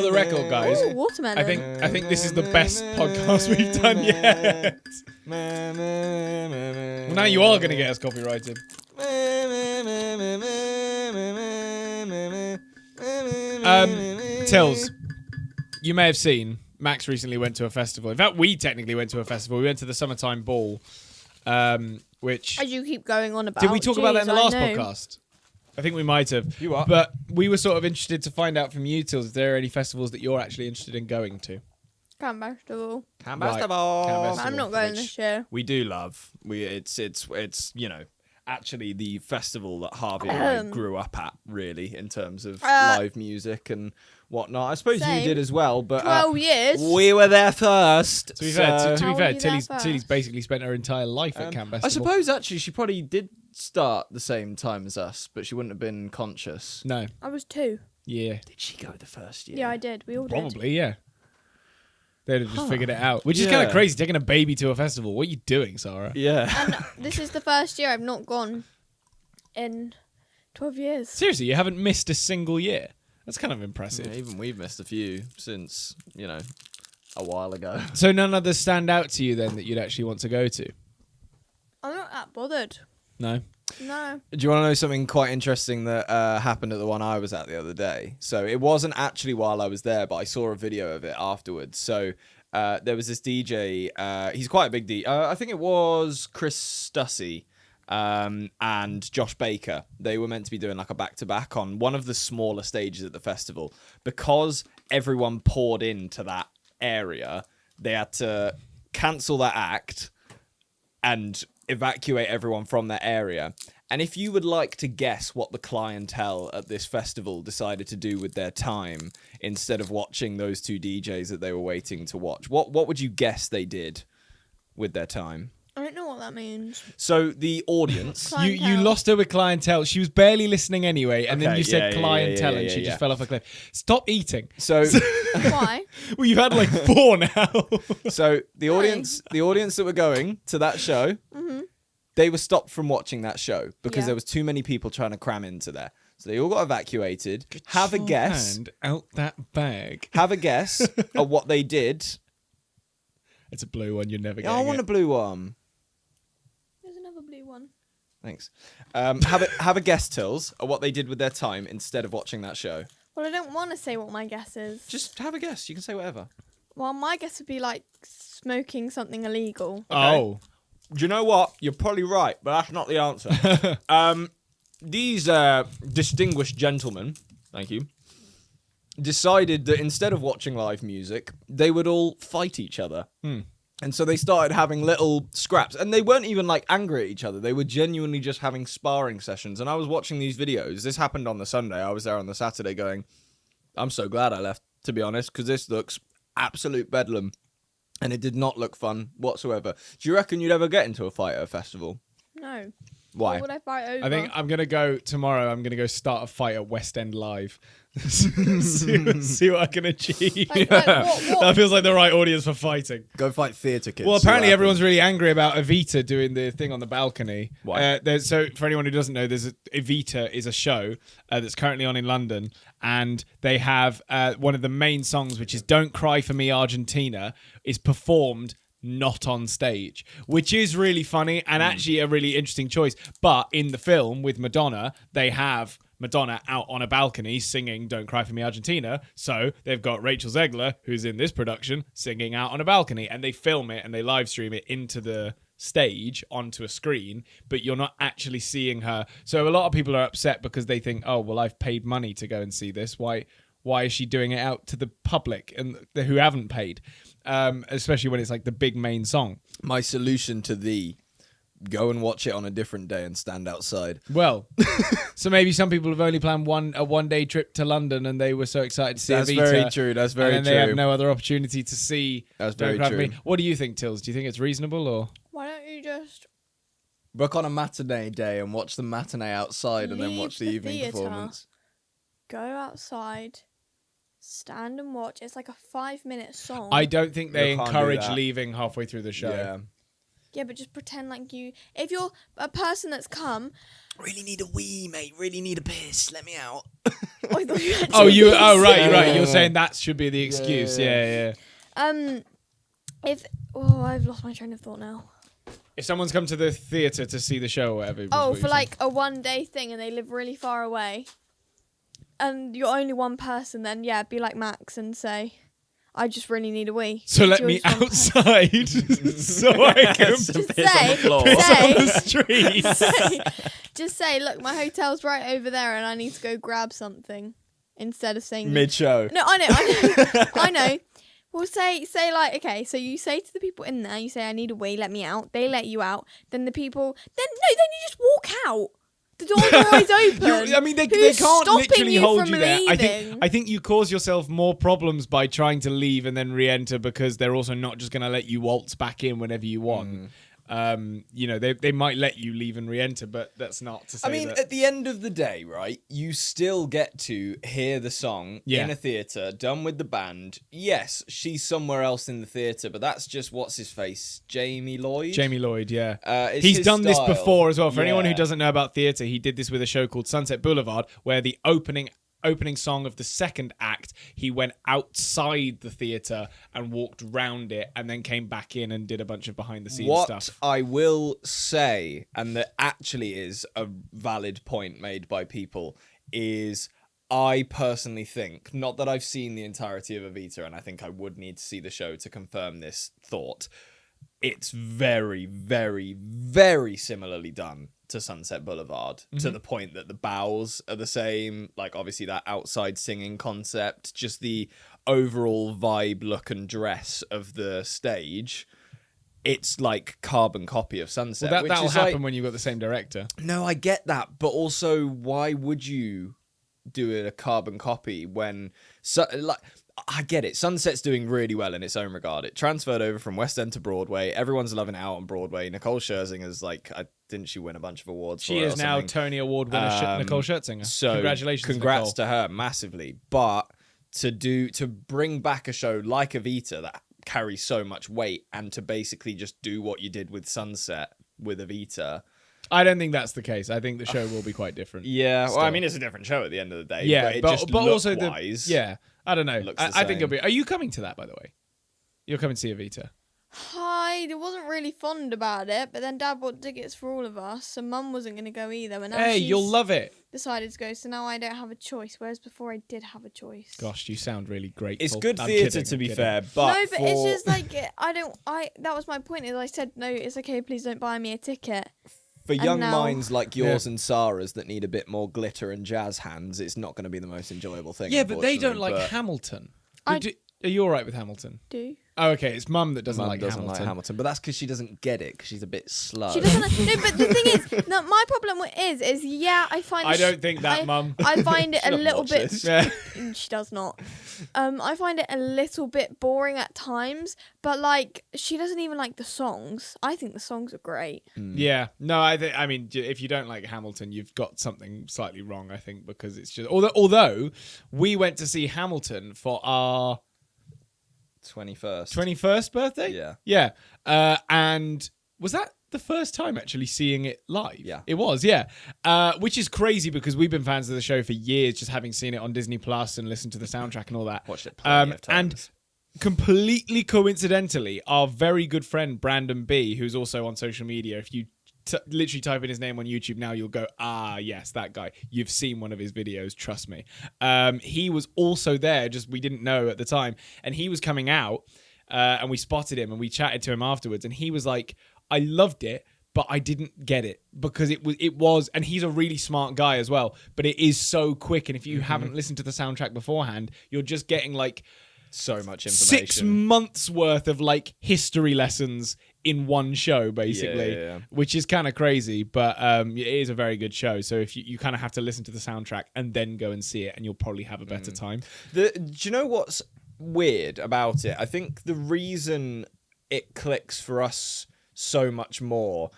[SPEAKER 1] the record, guys,
[SPEAKER 2] Ooh, watermelon.
[SPEAKER 1] I think this is the best podcast we've done yet. Well, now you are going to get us copyrighted. Tills, you may have seen Max recently went to a festival. In fact, we technically went to a festival. We went to the Summertime Ball, which...
[SPEAKER 2] As you keep going on about.
[SPEAKER 1] Did we talk about that in the
[SPEAKER 2] Jeez, I
[SPEAKER 1] last
[SPEAKER 2] know.
[SPEAKER 1] podcast? I think we might have.
[SPEAKER 3] You are.
[SPEAKER 1] But we were sort of interested to find out from you, Tills, if there are any festivals that you're actually interested in going to.
[SPEAKER 2] Can't festival.
[SPEAKER 3] Can
[SPEAKER 1] Right.
[SPEAKER 3] Festival.
[SPEAKER 1] Can Festival.
[SPEAKER 2] I'm not going
[SPEAKER 3] Which
[SPEAKER 2] this year.
[SPEAKER 3] We do love. It's actually the festival that Harvey and I grew up at, really, in terms of live music, and whatnot. I suppose
[SPEAKER 2] Same.
[SPEAKER 3] you did as well, but
[SPEAKER 2] 12 years.
[SPEAKER 3] we were there first.
[SPEAKER 1] To be fair,
[SPEAKER 2] How were you there
[SPEAKER 1] Tilly's
[SPEAKER 2] first?
[SPEAKER 1] basically spent her entire life at Camp
[SPEAKER 3] I
[SPEAKER 1] Festival.
[SPEAKER 3] suppose actually she probably did start the same time as us, but she wouldn't have been conscious.
[SPEAKER 1] No.
[SPEAKER 2] I was 2.
[SPEAKER 1] Yeah.
[SPEAKER 3] Did she go the first year?
[SPEAKER 2] Yeah, I did. We all did.
[SPEAKER 1] Probably, yeah. They'd have just figured it out. Which is kind
[SPEAKER 3] Yeah.
[SPEAKER 1] of crazy, taking a baby to a festival. What are you doing, Sarah?
[SPEAKER 3] Yeah.
[SPEAKER 2] And this is the first year I've not gone in 12 years.
[SPEAKER 1] Seriously, you haven't missed a single year. That's kind of impressive.
[SPEAKER 3] Yeah, even we've missed a few since, a while ago.
[SPEAKER 1] So none others stand out to you then that you'd actually want to go to?
[SPEAKER 2] I'm not that bothered.
[SPEAKER 1] No?
[SPEAKER 2] No.
[SPEAKER 3] Do you want to know something quite interesting that happened at the one I was at the other day? So it wasn't actually while I was there, but I saw a video of it afterwards. So there was this DJ. He's quite a big DJ. I think it was Chris Stussy and Josh Baker. They were meant to be doing like a back-to-back on one of the smaller stages at the festival. Because everyone poured into that area, they had to cancel that act and evacuate everyone from that area. And if you would like to guess what the clientele at this festival decided to do with their time instead of watching those two DJs that they were waiting to watch, what would you guess they did with their time?
[SPEAKER 2] I don't know what that means.
[SPEAKER 3] So the audience...
[SPEAKER 1] You
[SPEAKER 2] Clientele.
[SPEAKER 1] lost her with clientele. She was barely listening anyway, and then
[SPEAKER 3] Okay,
[SPEAKER 1] you said
[SPEAKER 3] yeah,
[SPEAKER 1] clientele,
[SPEAKER 3] yeah,
[SPEAKER 1] and she
[SPEAKER 3] yeah.
[SPEAKER 1] just fell off a cliff. Stop eating.
[SPEAKER 3] So,
[SPEAKER 2] Why?
[SPEAKER 1] Well, you've had like 4 now.
[SPEAKER 3] so the audience that were going to that show, they were stopped from watching that show because
[SPEAKER 2] Yeah.
[SPEAKER 3] there was too many people trying to cram into there. So they all got evacuated. Have a guess.
[SPEAKER 1] Hand out that bag.
[SPEAKER 3] Have a guess at what they did.
[SPEAKER 1] It's a blue one. You're never
[SPEAKER 3] Yeah,
[SPEAKER 1] getting
[SPEAKER 3] I want
[SPEAKER 1] it.
[SPEAKER 3] a blue one.
[SPEAKER 2] There's another blue one.
[SPEAKER 3] Thanks. Have a guess, Tills, at what they did with their time instead of watching that show.
[SPEAKER 2] Well, I don't want to say what my guess is.
[SPEAKER 3] Just have a guess. You can say whatever.
[SPEAKER 2] Well, my guess would be like smoking something illegal.
[SPEAKER 1] Oh.
[SPEAKER 3] Do you know what? You're probably right, but that's not the answer. These distinguished gentlemen, thank you, decided that instead of watching live music, they would all fight each other. And so they started having little scraps. And they weren't even like angry at each other. They were genuinely just having sparring sessions. And I was watching these videos. This happened on the Sunday. I was there on the Saturday going, I'm so glad I left, to be honest, because this looks absolute bedlam. And it did not look fun whatsoever. Do you reckon you'd ever get into a fight at a festival?
[SPEAKER 2] No.
[SPEAKER 3] Why?
[SPEAKER 2] What would I fight over?
[SPEAKER 1] I think I'm going to go tomorrow. I'm going to go start a fight at West End Live. see what I can achieve.
[SPEAKER 2] Like, what?
[SPEAKER 1] That feels like the right audience for fighting.
[SPEAKER 3] Go fight theatre kids.
[SPEAKER 1] Well, apparently everyone's really angry about Evita doing the thing on the balcony.
[SPEAKER 3] Why?
[SPEAKER 1] So for anyone who doesn't know, Evita is a show that's currently on in London, and they have one of the main songs, which is "Don't Cry for Me, Argentina," is performed not on stage, which is really funny and actually a really interesting choice. But in the film with Madonna, they have Madonna out on a balcony singing "Don't Cry for Me, Argentina." So they've got Rachel Zegler, who's in this production, singing out on a balcony, and they film it and they live stream it into the stage onto a screen, but you're not actually seeing her. So a lot of people are upset because they think, oh, well, I've paid money to go and see this. Why is she doing it out to the public and who haven't paid? Especially when it's like the big main song.
[SPEAKER 3] My solution to thee: go and watch it on a different day and stand outside.
[SPEAKER 1] Well, so maybe some people have only planned a one-day trip to London and they were so excited to see
[SPEAKER 3] That's
[SPEAKER 1] Evita.
[SPEAKER 3] very true. That's very
[SPEAKER 1] and
[SPEAKER 3] true.
[SPEAKER 1] they have no other opportunity to see.
[SPEAKER 3] That's
[SPEAKER 1] Don't
[SPEAKER 3] very
[SPEAKER 1] Cry for
[SPEAKER 3] true.
[SPEAKER 1] Me. What do you think, Tills? Do you think it's reasonable or?
[SPEAKER 2] Why don't you just
[SPEAKER 3] Book on a matinee day and watch the matinee outside and then
[SPEAKER 2] Leave
[SPEAKER 3] watch the
[SPEAKER 2] the
[SPEAKER 3] evening
[SPEAKER 2] theatre.
[SPEAKER 3] performance.
[SPEAKER 2] go outside, stand and watch? It's like a 5-minute song.
[SPEAKER 1] I don't think they
[SPEAKER 3] You can't do
[SPEAKER 1] encourage
[SPEAKER 3] that.
[SPEAKER 1] leaving halfway through the show.
[SPEAKER 3] Yeah.
[SPEAKER 2] Yeah, but just pretend like you... If you're a person that's come...
[SPEAKER 3] Really need a wee, mate. Really need a piss. Let me out.
[SPEAKER 2] I thought you had
[SPEAKER 1] Oh,
[SPEAKER 2] to
[SPEAKER 1] right.
[SPEAKER 3] Yeah.
[SPEAKER 1] You're saying that should be the excuse.
[SPEAKER 3] Yeah.
[SPEAKER 1] Yeah.
[SPEAKER 2] I've lost my train of thought now.
[SPEAKER 1] If someone's come to the theatre to see the show or whatever. was
[SPEAKER 2] Oh,
[SPEAKER 1] what
[SPEAKER 2] for
[SPEAKER 1] you're
[SPEAKER 2] like a 1-day thing and they live really far away. And you're only one person, then yeah, be like Max and say, I just really need a wee.
[SPEAKER 1] saying. So let
[SPEAKER 2] You're
[SPEAKER 1] me
[SPEAKER 2] just one person.
[SPEAKER 1] outside so I can
[SPEAKER 2] Just
[SPEAKER 3] Piss on
[SPEAKER 2] say,
[SPEAKER 3] the floor.
[SPEAKER 1] piss on the
[SPEAKER 2] say,
[SPEAKER 1] street.
[SPEAKER 2] just say, look, my hotel's right over there and I need to go grab something. Instead of saying...
[SPEAKER 3] Mid-show.
[SPEAKER 2] No, I know. I know. Well, say like, okay, so you say to the people in there, you say, I need a wee, let me out. They let you out. Then the people, then you just walk out. The doors are always open.
[SPEAKER 1] I mean, they
[SPEAKER 2] Who's
[SPEAKER 1] can't
[SPEAKER 2] stopping
[SPEAKER 1] literally
[SPEAKER 2] you
[SPEAKER 1] hold
[SPEAKER 2] from
[SPEAKER 1] you there.
[SPEAKER 2] leaving?
[SPEAKER 1] I think you cause yourself more problems by trying to leave and then re-enter because they're also not just going to let you waltz back in whenever you want. They might let you leave and re-enter, but that's not to say.
[SPEAKER 3] I mean,
[SPEAKER 1] that...
[SPEAKER 3] at the end of the day, right, you still get to hear the song in a theatre, done with the band. Yes, she's somewhere else in the theatre, but that's just what's his face, Jamie Lloyd.
[SPEAKER 1] Jamie Lloyd, yeah.
[SPEAKER 3] He's
[SPEAKER 1] done this before as well. For anyone who
[SPEAKER 3] Yeah.
[SPEAKER 1] doesn't know about theatre, he did this with a show called Sunset Boulevard, where the opening song of the second act, he went outside the theatre and walked round it and then came back in and did a bunch of behind the scenes stuff.
[SPEAKER 3] What I will say, and that actually is a valid point made by people, is I personally think, not that I've seen the entirety of Evita, and I think I would need to see the show to confirm this thought, it's very, very, very similarly done to Sunset Boulevard, to the point that the bows are the same, like obviously that outside singing concept, just the overall vibe, look and dress of the stage. It's like carbon copy of Sunset.
[SPEAKER 1] Well, that'll happen
[SPEAKER 3] like,
[SPEAKER 1] when you've got the same director.
[SPEAKER 3] No, I get that, but also why would you do it a carbon copy when I get it. Sunset's doing really well in its own regard. It transferred over from West End to Broadway. Everyone's loving it out on Broadway. Nicole Scherzinger's didn't she win a bunch of awards?
[SPEAKER 1] She is now Tony Award winner Nicole Scherzinger. So
[SPEAKER 3] congrats
[SPEAKER 1] Nicole.
[SPEAKER 3] to her massively. But to bring back a show like Evita that carries so much weight and to basically just do what you did with Sunset with Evita.
[SPEAKER 1] I don't think that's the case. I think the show will be quite different.
[SPEAKER 3] Yeah,
[SPEAKER 1] still.
[SPEAKER 3] well, I mean, it's a different show at the end of the day.
[SPEAKER 1] Yeah,
[SPEAKER 3] but also
[SPEAKER 1] wise, I don't know. I think it'll be. Are you coming to that, by the way? You're coming to see Evita.
[SPEAKER 2] I wasn't really fond about it, but then Dad bought tickets for all of us, and Mum wasn't going to go either. And now
[SPEAKER 1] Hey, you'll love it.
[SPEAKER 2] Decided to go, so now I don't have a choice. Whereas before I did have a choice.
[SPEAKER 1] Gosh, you sound really grateful.
[SPEAKER 3] It's good theatre to be fair, but
[SPEAKER 2] no, but it's just like that was my point. Is I said no, it's okay. Please don't buy me a ticket.
[SPEAKER 3] For young minds like yours and Sarah's that need a bit more glitter and jazz hands, it's not going to be the most enjoyable thing.
[SPEAKER 1] Yeah, but they don't like Hamilton. Are you all right with Hamilton?
[SPEAKER 2] Do.
[SPEAKER 1] Oh, okay. It's Mum that doesn't like Hamilton.
[SPEAKER 3] But that's because she doesn't get it, because she's a bit slow.
[SPEAKER 2] She doesn't. No, but the thing is, no, my problem is yeah, I find.
[SPEAKER 1] I don't think that, Mum.
[SPEAKER 2] I find it a little bit.
[SPEAKER 1] Yeah.
[SPEAKER 2] She does not. I find it a little bit boring at times, but like she doesn't even like the songs. I think the songs are great.
[SPEAKER 1] Yeah. No, I mean, if you don't like Hamilton, you've got something slightly wrong. I think because it's just although we went to see Hamilton for our 21st birthday. Yeah. And was that the first time actually seeing it live?
[SPEAKER 3] Yeah,
[SPEAKER 1] it was. Yeah, which is crazy because we've been fans of the show for years, just having seen it on Disney Plus and listened to the soundtrack and all that.
[SPEAKER 3] Watched it plenty of times.
[SPEAKER 1] And completely coincidentally, our very good friend Brandon B, who's also on social media, if you literally type in his name on YouTube now, you'll go, yes, that guy. You've seen one of his videos, trust me. He was also there, just we didn't know at the time. And he was coming out and we spotted him and we chatted to him afterwards. And he was like, I loved it, but I didn't get it because it was, and he's a really smart guy as well, but it is so quick. And if you haven't listened to the soundtrack beforehand, you're just getting like
[SPEAKER 3] so much information.
[SPEAKER 1] 6 months worth of like history lessons in one show, basically, which is kind of crazy, but it is a very good show. So if you kind of have to listen to the soundtrack and then go and see it, and you'll probably have a better time.
[SPEAKER 3] Do you know what's weird about it? I think the reason it clicks for us so much more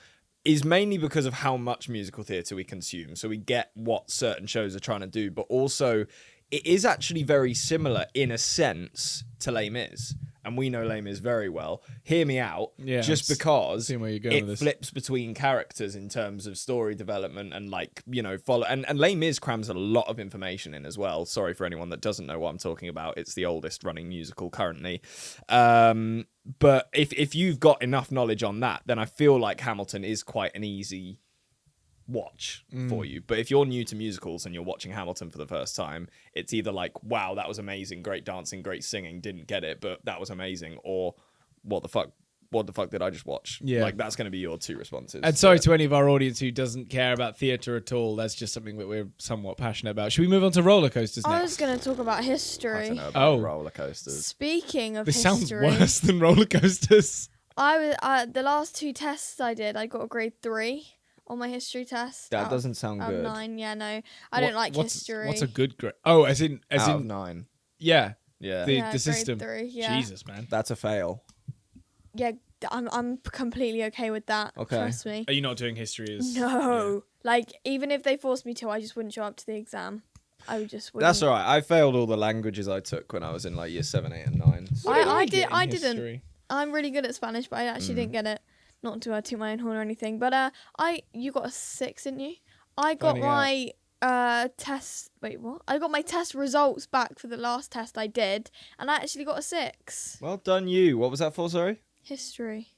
[SPEAKER 3] is mainly because of how much musical theatre we consume. So we get what certain shows are trying to do, but also it is actually very similar in a sense to Les Mis. And we know Les Mis very well. Hear me out.
[SPEAKER 1] Yeah,
[SPEAKER 3] just because
[SPEAKER 1] it
[SPEAKER 3] flips between characters in terms of story development and follow. And Les Mis crams a lot of information in as well. Sorry for anyone that doesn't know what I'm talking about. It's the oldest running musical currently. But if you've got enough knowledge on that, then I feel like Hamilton is quite an easy watch for you. But if you're new to musicals and you're watching Hamilton for the first time, it's either like, wow, that was amazing, great dancing, great singing, didn't get it, but that was amazing, or what the fuck did I just watch?
[SPEAKER 1] Yeah,
[SPEAKER 3] like that's going to be your two responses.
[SPEAKER 1] And sorry to any of our audience who doesn't care about theatre at all. That's just something that we're somewhat passionate about. Should we move on to roller coasters next?
[SPEAKER 2] I was going to talk about history.
[SPEAKER 3] I don't know about roller coasters.
[SPEAKER 2] Speaking of
[SPEAKER 1] this
[SPEAKER 2] history,
[SPEAKER 1] sounds worse than roller coasters.
[SPEAKER 2] I was the last 2 tests I did, I got a grade 3. on my history test.
[SPEAKER 3] That doesn't sound good.
[SPEAKER 2] 9, yeah, no. I don't like history.
[SPEAKER 1] What's a good grade? Oh, as in
[SPEAKER 3] out of 9.
[SPEAKER 1] Yeah.
[SPEAKER 3] Yeah.
[SPEAKER 1] The
[SPEAKER 2] grade
[SPEAKER 1] system.
[SPEAKER 2] 3, yeah.
[SPEAKER 1] Jesus, man.
[SPEAKER 3] That's a fail.
[SPEAKER 2] Yeah, I'm completely okay with that.
[SPEAKER 3] Okay.
[SPEAKER 2] Trust me.
[SPEAKER 1] Are you not doing history as...
[SPEAKER 2] No. Like, even if they forced me to, I just wouldn't show up to the exam. I just wouldn't.
[SPEAKER 3] That's all right. I failed all the languages I took when I was in like year 7, 8, and 9. So.
[SPEAKER 2] I
[SPEAKER 1] get in
[SPEAKER 2] didn't.
[SPEAKER 1] history?
[SPEAKER 2] I'm really good at Spanish, but I actually didn't get it. Not to toot my own horn or anything, but you got a 6, didn't you? I got my test. Wait, what? I got my test results back for the last test I did, and I actually got a 6.
[SPEAKER 3] Well done, you. What was that for? Sorry.
[SPEAKER 2] History.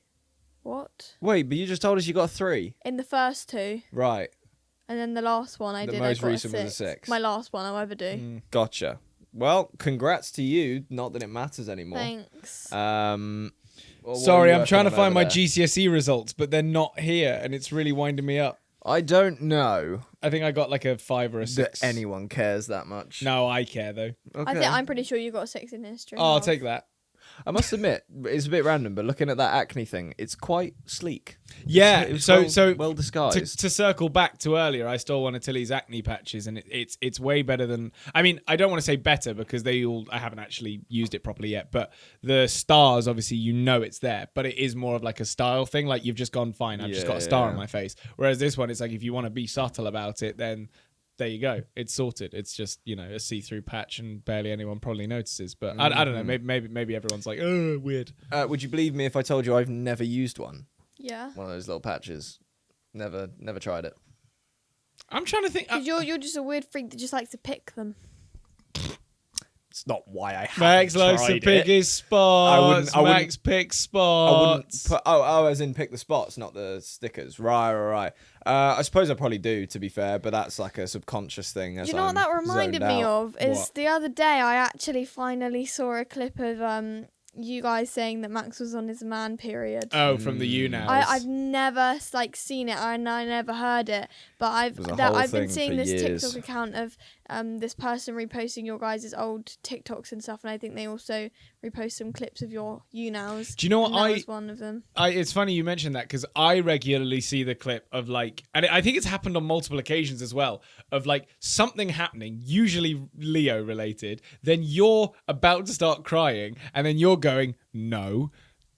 [SPEAKER 2] What?
[SPEAKER 3] Wait, but you just told us you got a 3.
[SPEAKER 2] In the first 2,
[SPEAKER 3] Right.
[SPEAKER 2] and then the last one I
[SPEAKER 3] The
[SPEAKER 2] did.
[SPEAKER 3] most
[SPEAKER 2] I got
[SPEAKER 3] recent
[SPEAKER 2] a
[SPEAKER 3] was a 6.
[SPEAKER 2] My last one I'll ever do.
[SPEAKER 3] Gotcha. Well, congrats to you. Not that it matters anymore.
[SPEAKER 2] Thanks.
[SPEAKER 3] Well, what are
[SPEAKER 1] Sorry,
[SPEAKER 3] you
[SPEAKER 1] I'm
[SPEAKER 3] working
[SPEAKER 1] trying to
[SPEAKER 3] on
[SPEAKER 1] find
[SPEAKER 3] over
[SPEAKER 1] my
[SPEAKER 3] there?
[SPEAKER 1] GCSE results, but they're not here, and it's really winding me up.
[SPEAKER 3] I don't know
[SPEAKER 1] I think I got like a 5 or a 6.
[SPEAKER 3] that anyone cares that much.
[SPEAKER 1] No, I care though.
[SPEAKER 3] Okay.
[SPEAKER 2] I'm pretty sure you got a 6 in history.
[SPEAKER 1] Oh, I'll take that.
[SPEAKER 3] I must admit, it's a bit random, but looking at that acne thing, it's quite sleek.
[SPEAKER 1] Yeah,
[SPEAKER 3] It was
[SPEAKER 1] so
[SPEAKER 3] well disguised.
[SPEAKER 1] to circle back to earlier, I stole one of Tilly's acne patches, and it's way better than. I mean, I don't want to say better because I haven't actually used it properly yet. But the stars, obviously, it's there, but it is more of like a style thing. Like you've just gone fine. I've just got a star on my face. Whereas this one, it's like if you want to be subtle about it, then there you go. It's sorted. It's just a see-through patch, and barely anyone probably notices. But I don't know. Maybe everyone's like, oh, weird.
[SPEAKER 3] Would you believe me if I told you I've never used one?
[SPEAKER 2] Yeah.
[SPEAKER 3] One of those little patches. Never tried it.
[SPEAKER 1] I'm trying to think.
[SPEAKER 2] 'Cause you're just a weird freak that just likes to pick them.
[SPEAKER 3] It's not why I haven't
[SPEAKER 1] Max likes to
[SPEAKER 3] tried
[SPEAKER 1] pick
[SPEAKER 3] it.
[SPEAKER 1] his spots.
[SPEAKER 3] I wouldn't-
[SPEAKER 1] Max picks
[SPEAKER 3] I wouldn't
[SPEAKER 1] spots.
[SPEAKER 3] put, as in pick the spots, not the stickers. Right. I suppose I probably do, to be fair, but that's like a subconscious thing.
[SPEAKER 2] Do you know what that reminded me of? Is the other day I actually finally saw a clip of you guys saying that Max was on his man period.
[SPEAKER 1] Oh, from the you now.
[SPEAKER 2] I've never seen it and I never heard it, but I've
[SPEAKER 3] was a whole
[SPEAKER 2] been
[SPEAKER 3] thing
[SPEAKER 2] seeing
[SPEAKER 3] for
[SPEAKER 2] this
[SPEAKER 3] years.
[SPEAKER 2] TikTok account of this person reposting your guys' old TikToks and stuff, and I think they also repost some clips of your you nows.
[SPEAKER 1] Do you know what
[SPEAKER 2] that was one of them.
[SPEAKER 1] It's funny you mentioned that because I regularly see the clip of like, and I think it's happened on multiple occasions as well, of like something happening, usually Leo related, then you're about to start crying, and then you're going, no,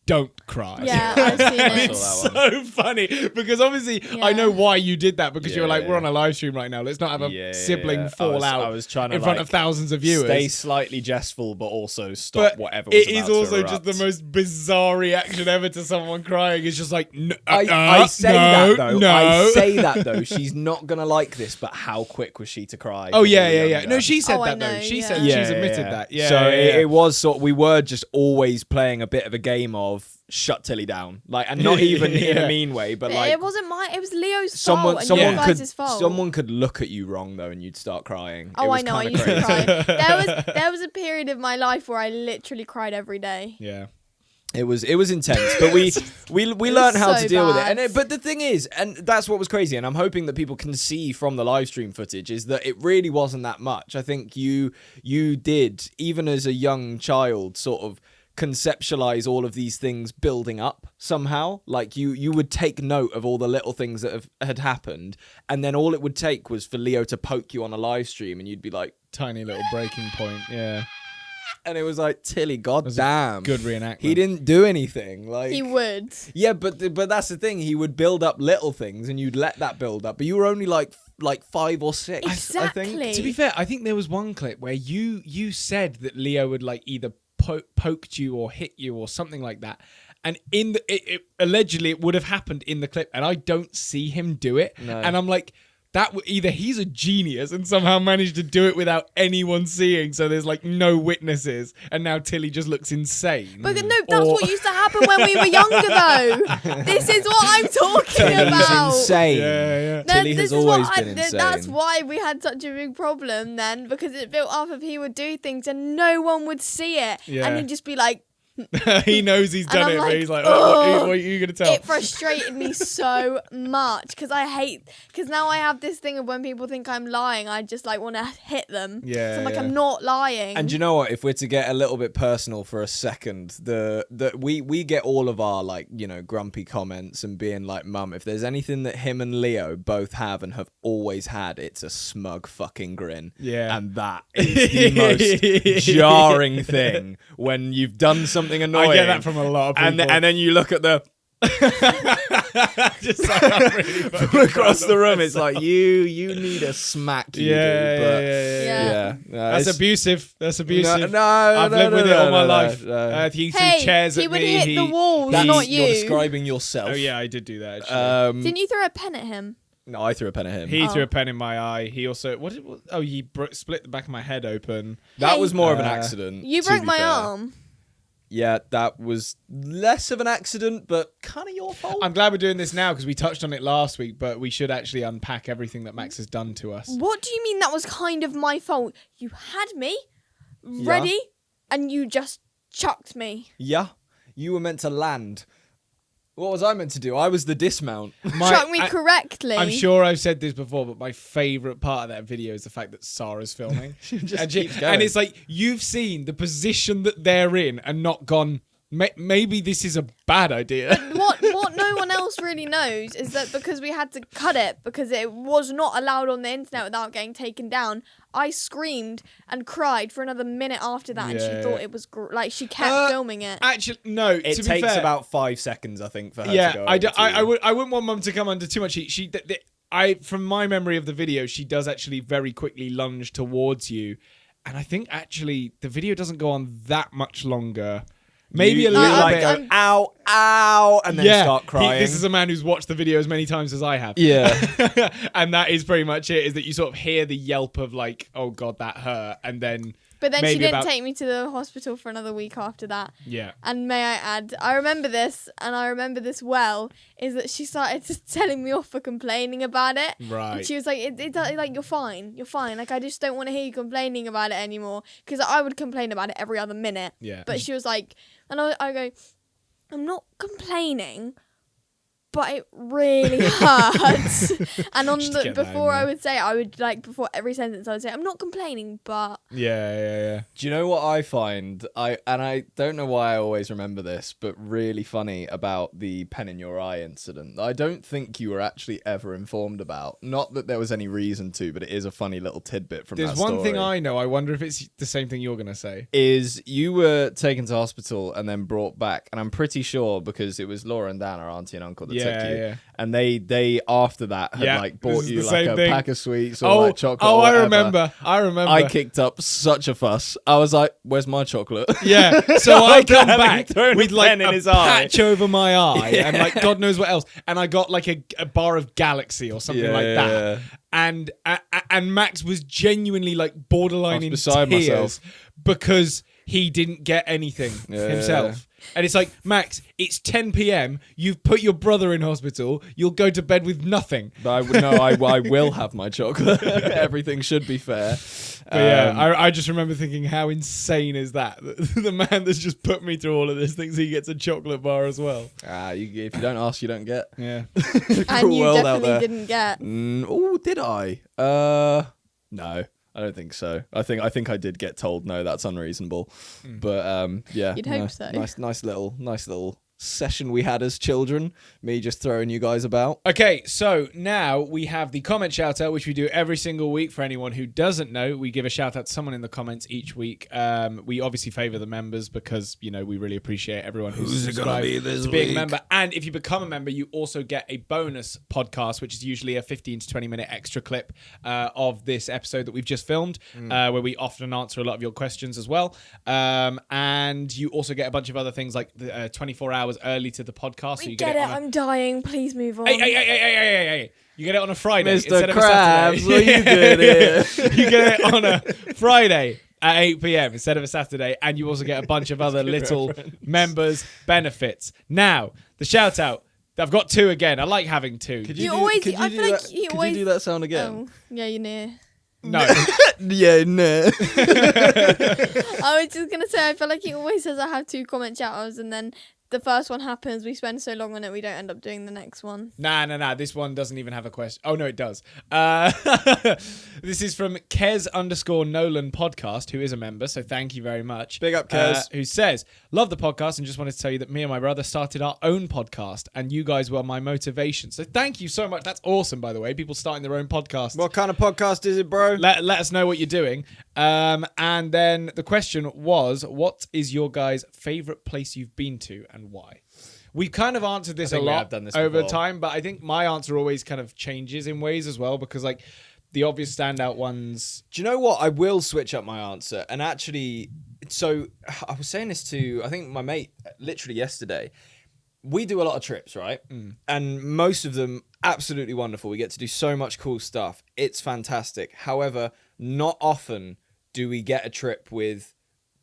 [SPEAKER 1] don't cry.
[SPEAKER 2] Yeah, I've seen it.
[SPEAKER 3] I saw that
[SPEAKER 1] So funny because obviously I know why you did that because you were like,
[SPEAKER 3] Yeah.
[SPEAKER 1] we're on a live stream right now. Let's not have a sibling fallout
[SPEAKER 3] I was trying to
[SPEAKER 1] in front of thousands of viewers.
[SPEAKER 3] Stay slightly jestful, but also stop
[SPEAKER 1] But
[SPEAKER 3] whatever was
[SPEAKER 1] it
[SPEAKER 3] about
[SPEAKER 1] is
[SPEAKER 3] to
[SPEAKER 1] also
[SPEAKER 3] erupt.
[SPEAKER 1] just the most bizarre reaction ever to someone crying. It's just like,
[SPEAKER 3] I say
[SPEAKER 1] no,
[SPEAKER 3] that though.
[SPEAKER 1] no.
[SPEAKER 3] I say that though. She's not gonna like this, but how quick was she to cry?
[SPEAKER 1] Oh
[SPEAKER 3] when we
[SPEAKER 1] yeah,
[SPEAKER 3] were
[SPEAKER 1] yeah.
[SPEAKER 3] younger?
[SPEAKER 1] No, she said
[SPEAKER 2] Oh, I
[SPEAKER 1] that though.
[SPEAKER 2] know,
[SPEAKER 1] She
[SPEAKER 2] yeah.
[SPEAKER 1] said
[SPEAKER 3] Yeah,
[SPEAKER 1] she's admitted that. Yeah.
[SPEAKER 3] So
[SPEAKER 1] yeah.
[SPEAKER 3] it was sort. We were just always playing a bit of a game of shut Tilly down, like, and not even in
[SPEAKER 1] Yeah.
[SPEAKER 3] a mean way, but
[SPEAKER 2] But
[SPEAKER 3] like
[SPEAKER 2] it wasn't it was Leo's
[SPEAKER 3] someone,
[SPEAKER 2] fault and
[SPEAKER 3] someone
[SPEAKER 2] your
[SPEAKER 3] could,
[SPEAKER 2] guys' fault.
[SPEAKER 3] someone could look at you wrong though, and you'd start crying. It
[SPEAKER 2] Oh,
[SPEAKER 3] was
[SPEAKER 2] I know. I
[SPEAKER 3] kinda
[SPEAKER 2] used to
[SPEAKER 3] crazy.
[SPEAKER 2] cry. There was a period of my life where I literally cried every day.
[SPEAKER 1] Yeah.
[SPEAKER 3] It was intense, but we learned how
[SPEAKER 2] so
[SPEAKER 3] to deal with it.
[SPEAKER 2] bad.
[SPEAKER 3] And but the thing is, and that's what was crazy, and I'm hoping that people can see from the live stream footage is that it really wasn't that much. I think you did, even as a young child, sort of conceptualize all of these things building up somehow. Like you would take note of all the little things that had happened, and then all it would take was for Leo to poke you on a live stream, and you'd be like,
[SPEAKER 1] Tiny little breaking point. Yeah.
[SPEAKER 3] and it was like, Tilly, goddamn,
[SPEAKER 1] Good reenactment.
[SPEAKER 3] he didn't do anything. Like
[SPEAKER 2] He would.
[SPEAKER 3] yeah, but that's the thing. He would build up little things, and you'd let that build up. But you were only like 5 or 6, I think.
[SPEAKER 2] Exactly.
[SPEAKER 1] To be fair, I think there was one clip where you said that Leo would like either poked you or hit you or something like that. And in allegedly it would have happened in the clip, and I don't see him do it.
[SPEAKER 3] No.
[SPEAKER 1] And I'm like, either he's a genius and somehow managed to do it without anyone seeing, so there's like no witnesses, and now Tilly just looks insane.
[SPEAKER 2] But no, that's what used to happen when we were younger, though. This is what I'm talking
[SPEAKER 3] Tilly's
[SPEAKER 2] about.
[SPEAKER 3] insane.
[SPEAKER 1] Yeah.
[SPEAKER 3] Tilly has always been insane.
[SPEAKER 2] That's why we had such a big problem then, because it built off of he would do things and no one would see it,
[SPEAKER 1] Yeah.
[SPEAKER 2] and he'd just be like,
[SPEAKER 1] He knows he's done
[SPEAKER 2] I'm
[SPEAKER 1] it, but
[SPEAKER 2] like,
[SPEAKER 1] he's like, what are you going to tell?
[SPEAKER 2] It frustrated me so much because now I have this thing of when people think I'm lying, I just like want to hit them.
[SPEAKER 1] Yeah,
[SPEAKER 2] So I'm like,
[SPEAKER 1] yeah.
[SPEAKER 2] I'm not lying.
[SPEAKER 3] And you know what? If we're to get a little bit personal for a second, we get all of our like, you know, grumpy comments and being like, Mum, if there's anything that him and Leo both have and have always had, it's a smug fucking grin.
[SPEAKER 1] Yeah.
[SPEAKER 3] And that is the most jarring thing when you've done something annoying.
[SPEAKER 1] I get that from a lot of people.
[SPEAKER 3] And then you look at the
[SPEAKER 1] Just like, I'm really
[SPEAKER 3] from across the room. It's like you need a smack. You do, but
[SPEAKER 2] Yeah.
[SPEAKER 3] no,
[SPEAKER 1] That's
[SPEAKER 3] it's-
[SPEAKER 1] abusive. That's abusive.
[SPEAKER 3] No,
[SPEAKER 1] I've lived with it all my life.
[SPEAKER 3] no.
[SPEAKER 1] He threw
[SPEAKER 2] Hey,
[SPEAKER 1] chairs
[SPEAKER 2] he
[SPEAKER 1] at
[SPEAKER 2] would
[SPEAKER 1] me.
[SPEAKER 2] hit the walls,
[SPEAKER 3] That's-
[SPEAKER 2] not
[SPEAKER 3] You're
[SPEAKER 2] you.
[SPEAKER 3] describing yourself.
[SPEAKER 1] Oh yeah, I did do that. Actually.
[SPEAKER 2] Didn't you throw a pen at him?
[SPEAKER 3] No, I threw a pen at him.
[SPEAKER 1] He
[SPEAKER 2] Oh.
[SPEAKER 1] threw a pen in my eye. He also he split the back of my head open.
[SPEAKER 3] That
[SPEAKER 2] Hey.
[SPEAKER 3] was more of an accident.
[SPEAKER 2] You
[SPEAKER 3] to
[SPEAKER 2] broke
[SPEAKER 3] be
[SPEAKER 2] my
[SPEAKER 3] fair.
[SPEAKER 2] arm.
[SPEAKER 3] Yeah, that was less of an accident, but kind of your fault.
[SPEAKER 1] I'm glad we're doing this now because we touched on it last week, but we should actually unpack everything that Max has done to us.
[SPEAKER 2] What do you mean that was kind of my fault? You had me ready and you just chucked me.
[SPEAKER 3] Yeah, you were meant to land. What was I meant to do? I was the dismount.
[SPEAKER 2] Chuck me correctly.
[SPEAKER 1] I'm sure I've said this before, but my favourite part of that video is the fact that Sarah's filming.
[SPEAKER 3] just
[SPEAKER 1] and,
[SPEAKER 3] keeps going.
[SPEAKER 1] and it's like, you've seen the position that they're in and not gone, maybe this is a bad idea.
[SPEAKER 2] What no one else really knows is that because we had to cut it because it was not allowed on the internet without getting taken down, I screamed and cried for another minute after that, and she
[SPEAKER 1] Yeah.
[SPEAKER 2] thought it was she kept filming it.
[SPEAKER 1] Actually, no,
[SPEAKER 3] It
[SPEAKER 1] to be
[SPEAKER 3] takes
[SPEAKER 1] fair,
[SPEAKER 3] about 5 seconds, I think, for her to
[SPEAKER 1] yeah,
[SPEAKER 3] go.
[SPEAKER 1] I wouldn't want Mum to come under too much heat. From my memory of the video, she does actually very quickly lunge towards you, and I think actually the video doesn't go on that much longer. Maybe a little
[SPEAKER 2] like,
[SPEAKER 1] bit.
[SPEAKER 2] I'm-
[SPEAKER 3] ow, ow, and then start crying.
[SPEAKER 1] This is a man who's watched the video as many times as I have.
[SPEAKER 3] Yeah.
[SPEAKER 1] And that is pretty much it, is that you sort of hear the yelp of like, oh God, that hurt. And then
[SPEAKER 2] But then she
[SPEAKER 1] maybe
[SPEAKER 2] didn't
[SPEAKER 1] about-
[SPEAKER 2] take me to the hospital for another week after that.
[SPEAKER 1] yeah.
[SPEAKER 2] And may I add, I remember this, and I remember this well, is that she started just telling me off for complaining about it.
[SPEAKER 1] Right.
[SPEAKER 2] And she was like, like, you're fine. Like, I just don't want to hear you complaining about it anymore. Because I would complain about it every other minute.
[SPEAKER 1] Yeah.
[SPEAKER 2] But she was like, and I go, I'm not complaining, but it really hurts. And on
[SPEAKER 1] Just
[SPEAKER 2] the
[SPEAKER 1] get that in
[SPEAKER 2] before I
[SPEAKER 1] there.
[SPEAKER 2] would say, I would like before every sentence I would say, I'm not complaining, but
[SPEAKER 1] Yeah.
[SPEAKER 3] Do you know what I find? I don't know why I always remember this, but really funny about the pen in your eye incident. I don't think you were actually ever informed about. Not that there was any reason to, but it is a funny little tidbit from
[SPEAKER 1] There's
[SPEAKER 3] that
[SPEAKER 1] one thing
[SPEAKER 3] story.
[SPEAKER 1] I know. I wonder if it's the same thing you're going to say.
[SPEAKER 3] Is you were taken to hospital and then brought back, and I'm pretty sure because it was Laura and Dan, our auntie and uncle, that took you,
[SPEAKER 1] Yeah.
[SPEAKER 3] and they after that had like
[SPEAKER 1] this
[SPEAKER 3] bought
[SPEAKER 1] is
[SPEAKER 3] you
[SPEAKER 1] the
[SPEAKER 3] like
[SPEAKER 1] same
[SPEAKER 3] a
[SPEAKER 1] thing.
[SPEAKER 3] pack of sweets or like chocolate.
[SPEAKER 1] Oh,
[SPEAKER 3] or
[SPEAKER 1] I
[SPEAKER 3] whatever.
[SPEAKER 1] remember.
[SPEAKER 3] I kicked up such a fuss. I was like, "Where's my chocolate?"
[SPEAKER 1] Yeah, so I come
[SPEAKER 3] Having
[SPEAKER 1] back
[SPEAKER 3] thrown a
[SPEAKER 1] with like
[SPEAKER 3] pen in
[SPEAKER 1] a
[SPEAKER 3] his eye.
[SPEAKER 1] patch over my eye and like God knows what else, and I got like a bar of Galaxy or something like that, and Max was genuinely like borderline
[SPEAKER 3] I was
[SPEAKER 1] in
[SPEAKER 3] beside
[SPEAKER 1] tears
[SPEAKER 3] myself.
[SPEAKER 1] because he didn't get anything
[SPEAKER 3] Yeah.
[SPEAKER 1] himself. And it's like, Max, it's 10 p.m. You've put your brother in hospital. You'll go to bed with nothing.
[SPEAKER 3] But I will have my chocolate. Everything should be fair.
[SPEAKER 1] But yeah, I just remember thinking, how insane is that? The man that's just put me through all of this thinks he gets a chocolate bar as well.
[SPEAKER 3] if you don't ask, you don't get.
[SPEAKER 1] Yeah.
[SPEAKER 2] and you
[SPEAKER 3] world out
[SPEAKER 2] definitely
[SPEAKER 3] there.
[SPEAKER 2] didn't get.
[SPEAKER 3] Oh, did I? No, I don't think so. I think I did get told no. That's unreasonable. But yeah,
[SPEAKER 2] You'd hope so.
[SPEAKER 3] Nice little session we had as children. Me just throwing you guys about.
[SPEAKER 1] Okay, so now we have the comment shout out, which we do every single week. For anyone who doesn't know, we give a shout out to someone in the comments each week. We obviously favor the members because, you know, we really appreciate everyone who's subscribed to being a member. And if you become a member, you also get a bonus podcast, which is usually a 15 to 20 minute extra clip of this episode that we've just filmed, where we often answer a lot of your questions as well. And you also get a bunch of other things like 24 hours early to the podcast. So
[SPEAKER 2] We
[SPEAKER 1] you
[SPEAKER 2] get
[SPEAKER 1] get
[SPEAKER 2] it.
[SPEAKER 1] on a-
[SPEAKER 2] I'm dying. Please move on.
[SPEAKER 1] Hey. You get it on a Friday
[SPEAKER 3] Mr.
[SPEAKER 1] instead of a
[SPEAKER 3] Krabs,
[SPEAKER 1] Saturday.
[SPEAKER 3] what are you doing here?
[SPEAKER 1] You get it on a Friday at 8 p.m. instead of a Saturday, and you also get a bunch of other little members benefits. Now, the shout out. I've got two again. I like having two.
[SPEAKER 3] Could
[SPEAKER 2] You
[SPEAKER 3] do-
[SPEAKER 2] always-
[SPEAKER 3] could
[SPEAKER 2] I
[SPEAKER 3] do
[SPEAKER 2] feel like
[SPEAKER 3] that-
[SPEAKER 2] you
[SPEAKER 3] could
[SPEAKER 2] always-
[SPEAKER 3] you do that sound again?
[SPEAKER 2] Oh, yeah, you're near.
[SPEAKER 1] No.
[SPEAKER 3] Yeah, no.
[SPEAKER 2] I was just gonna say, I feel like he always says I have 2 comment shout-outs, and then the first one happens, we spend so long on it, we don't end up doing the next one.
[SPEAKER 1] Nah. This one doesn't even have a question. Oh, no, it does. This is from Kez_Nolan podcast, who is a member, so thank you very much.
[SPEAKER 3] Big up, Kez.
[SPEAKER 1] Who says, love the podcast and just wanted to tell you that me and my brother started our own podcast and you guys were my motivation. So thank you so much. That's awesome, by the way. People starting their own podcast.
[SPEAKER 3] What kind of podcast is it, bro?
[SPEAKER 1] Let us know what you're doing. And then the question was, what is your guys' favourite place you've been to and why? We've kind of answered this a lot over time, but I think my answer always kind of changes in ways as well, because like the obvious standout ones.
[SPEAKER 3] Do you know what? I will switch up my answer. And actually, so I was saying this to, I think, my mate literally yesterday. We do a lot of trips, right? And most of them absolutely wonderful. We get to do so much cool stuff. It's fantastic. However, not often do we get a trip with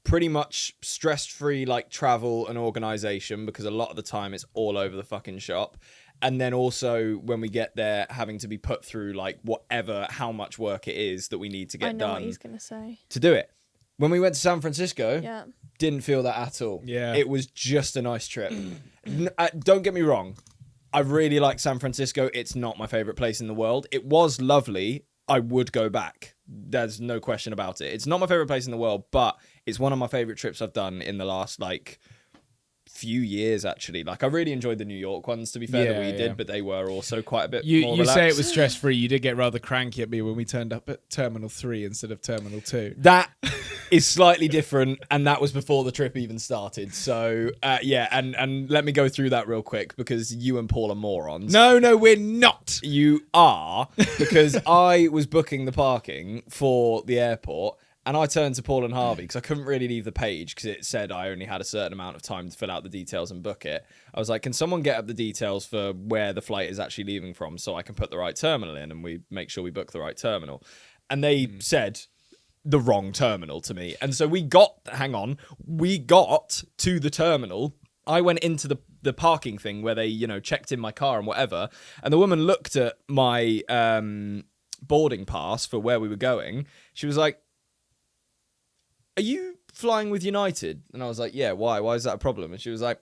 [SPEAKER 3] pretty much stress-free like travel and organization, because a lot of the time it's all over the fucking shop. And then also when we get there, having to be put through like whatever, how much work it is that we need to get done. I know
[SPEAKER 2] what he's going to say.
[SPEAKER 3] To do it. When we went to San Francisco,
[SPEAKER 2] yeah,
[SPEAKER 3] didn't feel that at all.
[SPEAKER 1] Yeah.
[SPEAKER 3] It was just a nice trip. Don't get me wrong. I really like San Francisco. It's not my favorite place in the world. It was lovely. I would go back. There's no question about it. It's not my favorite place in the world, but it's one of my favorite trips I've done in the last like few years, actually. Like I really enjoyed the New York ones, to be fair, that we did, but they were also quite a bit more relaxed.
[SPEAKER 1] You say it was stress-free. You did get rather cranky at me when we turned up at Terminal 3 instead of Terminal 2.
[SPEAKER 3] That is slightly different, and that was before the trip even started. So, yeah, and let me go through that real quick, because you and Paul are morons.
[SPEAKER 1] No, we're not.
[SPEAKER 3] You are, because I was booking the parking for the airport, and I turned to Paul and Harvey because I couldn't really leave the page because it said I only had a certain amount of time to fill out the details and book it. I was like, can someone get up the details for where the flight is actually leaving from so I can put the right terminal in and we make sure we book the right terminal? And they said the wrong terminal to me. And so we got to the terminal. I went into the parking thing where they, checked in my car and whatever. And the woman looked at my boarding pass for where we were going. She was like, are you flying with United? And I was like, yeah, why? Why is that a problem? And she was like,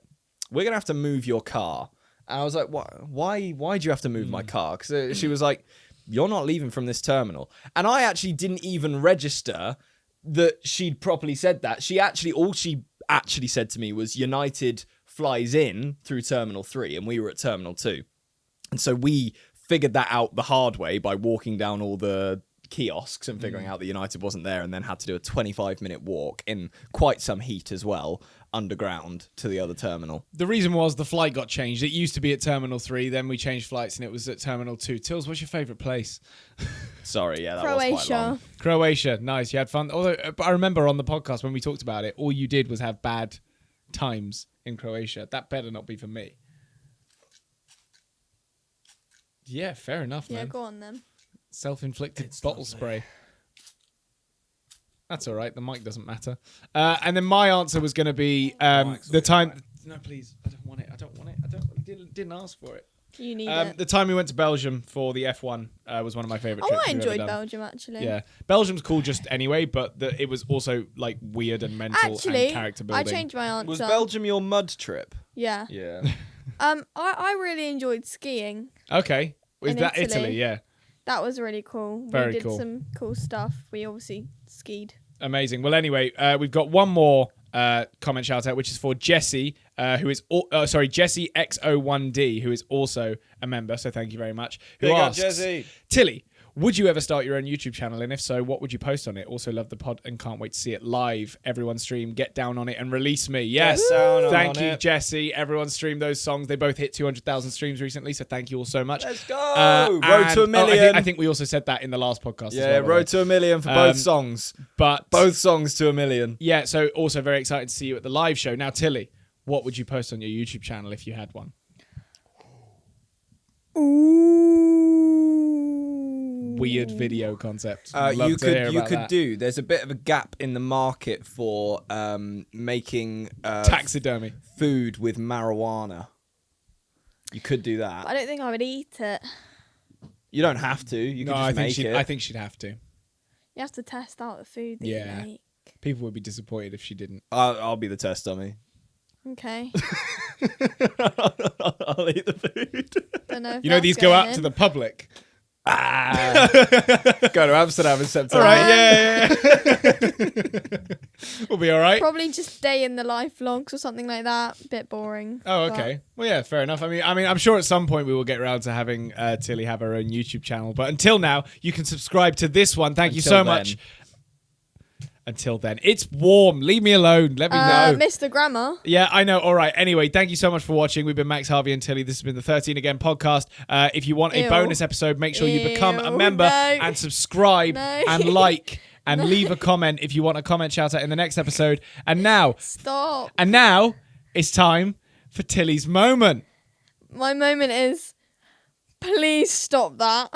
[SPEAKER 3] we're going to have to move your car. And I was like, why do you have to move my car? Because she was like, you're not leaving from this terminal. And I actually didn't even register that she'd properly said that. All she actually said to me was United flies in through Terminal 3 and we were at Terminal 2. And so we figured that out the hard way by walking down all the kiosks and figuring out that United wasn't there, and then had to do a 25-minute walk in quite some heat as well underground to the other terminal.
[SPEAKER 1] The reason was the flight got changed. It used to be at Terminal 3, then we changed flights and it was at Terminal 2. Tills, what's your favourite place?
[SPEAKER 3] Sorry, yeah, that
[SPEAKER 2] Croatia.
[SPEAKER 3] was quite long.
[SPEAKER 1] Croatia, nice. You had fun. Although I remember on the podcast when we talked about it, all you did was have bad times in Croatia. That better not be for me. Yeah, fair enough, man.
[SPEAKER 2] Yeah, go on then.
[SPEAKER 1] Self-inflicted bottle spray. That's all right. The mic doesn't matter. And then my answer was going to be the time. No, please. I don't want it. I didn't ask for it.
[SPEAKER 2] You need it.
[SPEAKER 1] The time we went to Belgium for the F1 was one of my favourite trips.
[SPEAKER 2] I enjoyed Belgium, actually.
[SPEAKER 1] Yeah. Belgium's cool just anyway, but it was also like weird and mental and character building.
[SPEAKER 2] I changed my answer.
[SPEAKER 3] Was Belgium your mud trip?
[SPEAKER 2] Yeah.
[SPEAKER 3] Yeah.
[SPEAKER 2] I really enjoyed skiing.
[SPEAKER 1] Okay. Was that Italy? Yeah.
[SPEAKER 2] That was really cool.
[SPEAKER 1] Very
[SPEAKER 2] we did
[SPEAKER 1] cool.
[SPEAKER 2] some cool stuff. We obviously skied.
[SPEAKER 1] Amazing. Well, anyway, we've got one more comment shout out, which is for Jesse, who is Jesse X01D, who is also a member. So thank you very much. Who asks,
[SPEAKER 3] Jesse.
[SPEAKER 1] Tilly, would you ever start your own YouTube channel? And if so, what would you post on it? Also love the pod and can't wait to see it live. Everyone stream, get down on it and release me. Yes. Thank you, Jesse. Everyone stream those songs. They both hit 200,000 streams recently. So thank you all so much.
[SPEAKER 3] Let's go. Road to a million.
[SPEAKER 1] I think we also said that in the last podcast as well.
[SPEAKER 3] Yeah, road to a million for both songs.
[SPEAKER 1] But
[SPEAKER 3] both songs to a million.
[SPEAKER 1] Yeah, so also very excited to see you at the live show. Now, Tilly, what would you post on your YouTube channel if you had one? Weird video concept.
[SPEAKER 3] You could do. There's a bit of a gap in the market for making
[SPEAKER 1] taxidermy
[SPEAKER 3] food with marijuana. You could do that.
[SPEAKER 2] I don't think I would eat it.
[SPEAKER 3] You don't have to. You can just make it.
[SPEAKER 1] I think she'd have to.
[SPEAKER 2] You have to test out the food that
[SPEAKER 1] Yeah.
[SPEAKER 2] you make.
[SPEAKER 1] People would be disappointed if she didn't.
[SPEAKER 3] I'll be the test dummy.
[SPEAKER 2] Okay.
[SPEAKER 3] I'll eat the food.
[SPEAKER 2] Don't know if
[SPEAKER 1] You know,
[SPEAKER 2] that's
[SPEAKER 1] these go out
[SPEAKER 2] going
[SPEAKER 1] to
[SPEAKER 2] in.
[SPEAKER 1] the public.
[SPEAKER 3] Go to Amsterdam in September.
[SPEAKER 1] All right, yeah. We'll be all right.
[SPEAKER 2] Probably just day in the life vlogs or something like that. Bit boring.
[SPEAKER 1] Oh,
[SPEAKER 2] but-
[SPEAKER 1] okay. Well, yeah, fair enough. I mean, I'm sure at some point we will get around to having Tilly have her own YouTube channel. But until now, you can subscribe to this one. Thank you so much. Until then, it's warm. Leave me alone. Let me know.
[SPEAKER 2] Mr. Grammar.
[SPEAKER 1] Yeah, I know. All right. Anyway, thank you so much for watching. We've been Max, Harvey, and Tilly. This has been the 13 Again podcast. If you want a
[SPEAKER 2] Ew.
[SPEAKER 1] bonus episode, make sure you become a
[SPEAKER 2] Ew,
[SPEAKER 1] member
[SPEAKER 2] no.
[SPEAKER 1] and subscribe
[SPEAKER 2] No.
[SPEAKER 1] and like and leave a comment if you want a comment shout out in the next episode. And now
[SPEAKER 2] Stop.
[SPEAKER 1] it's time for Tilly's moment.
[SPEAKER 2] My moment is, please stop that.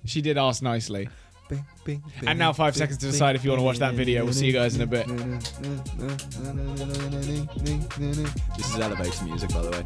[SPEAKER 1] She did ask nicely. And now 5 seconds to decide if you want to watch that video. We'll see you guys in a bit.
[SPEAKER 3] This is elevator music, by the way.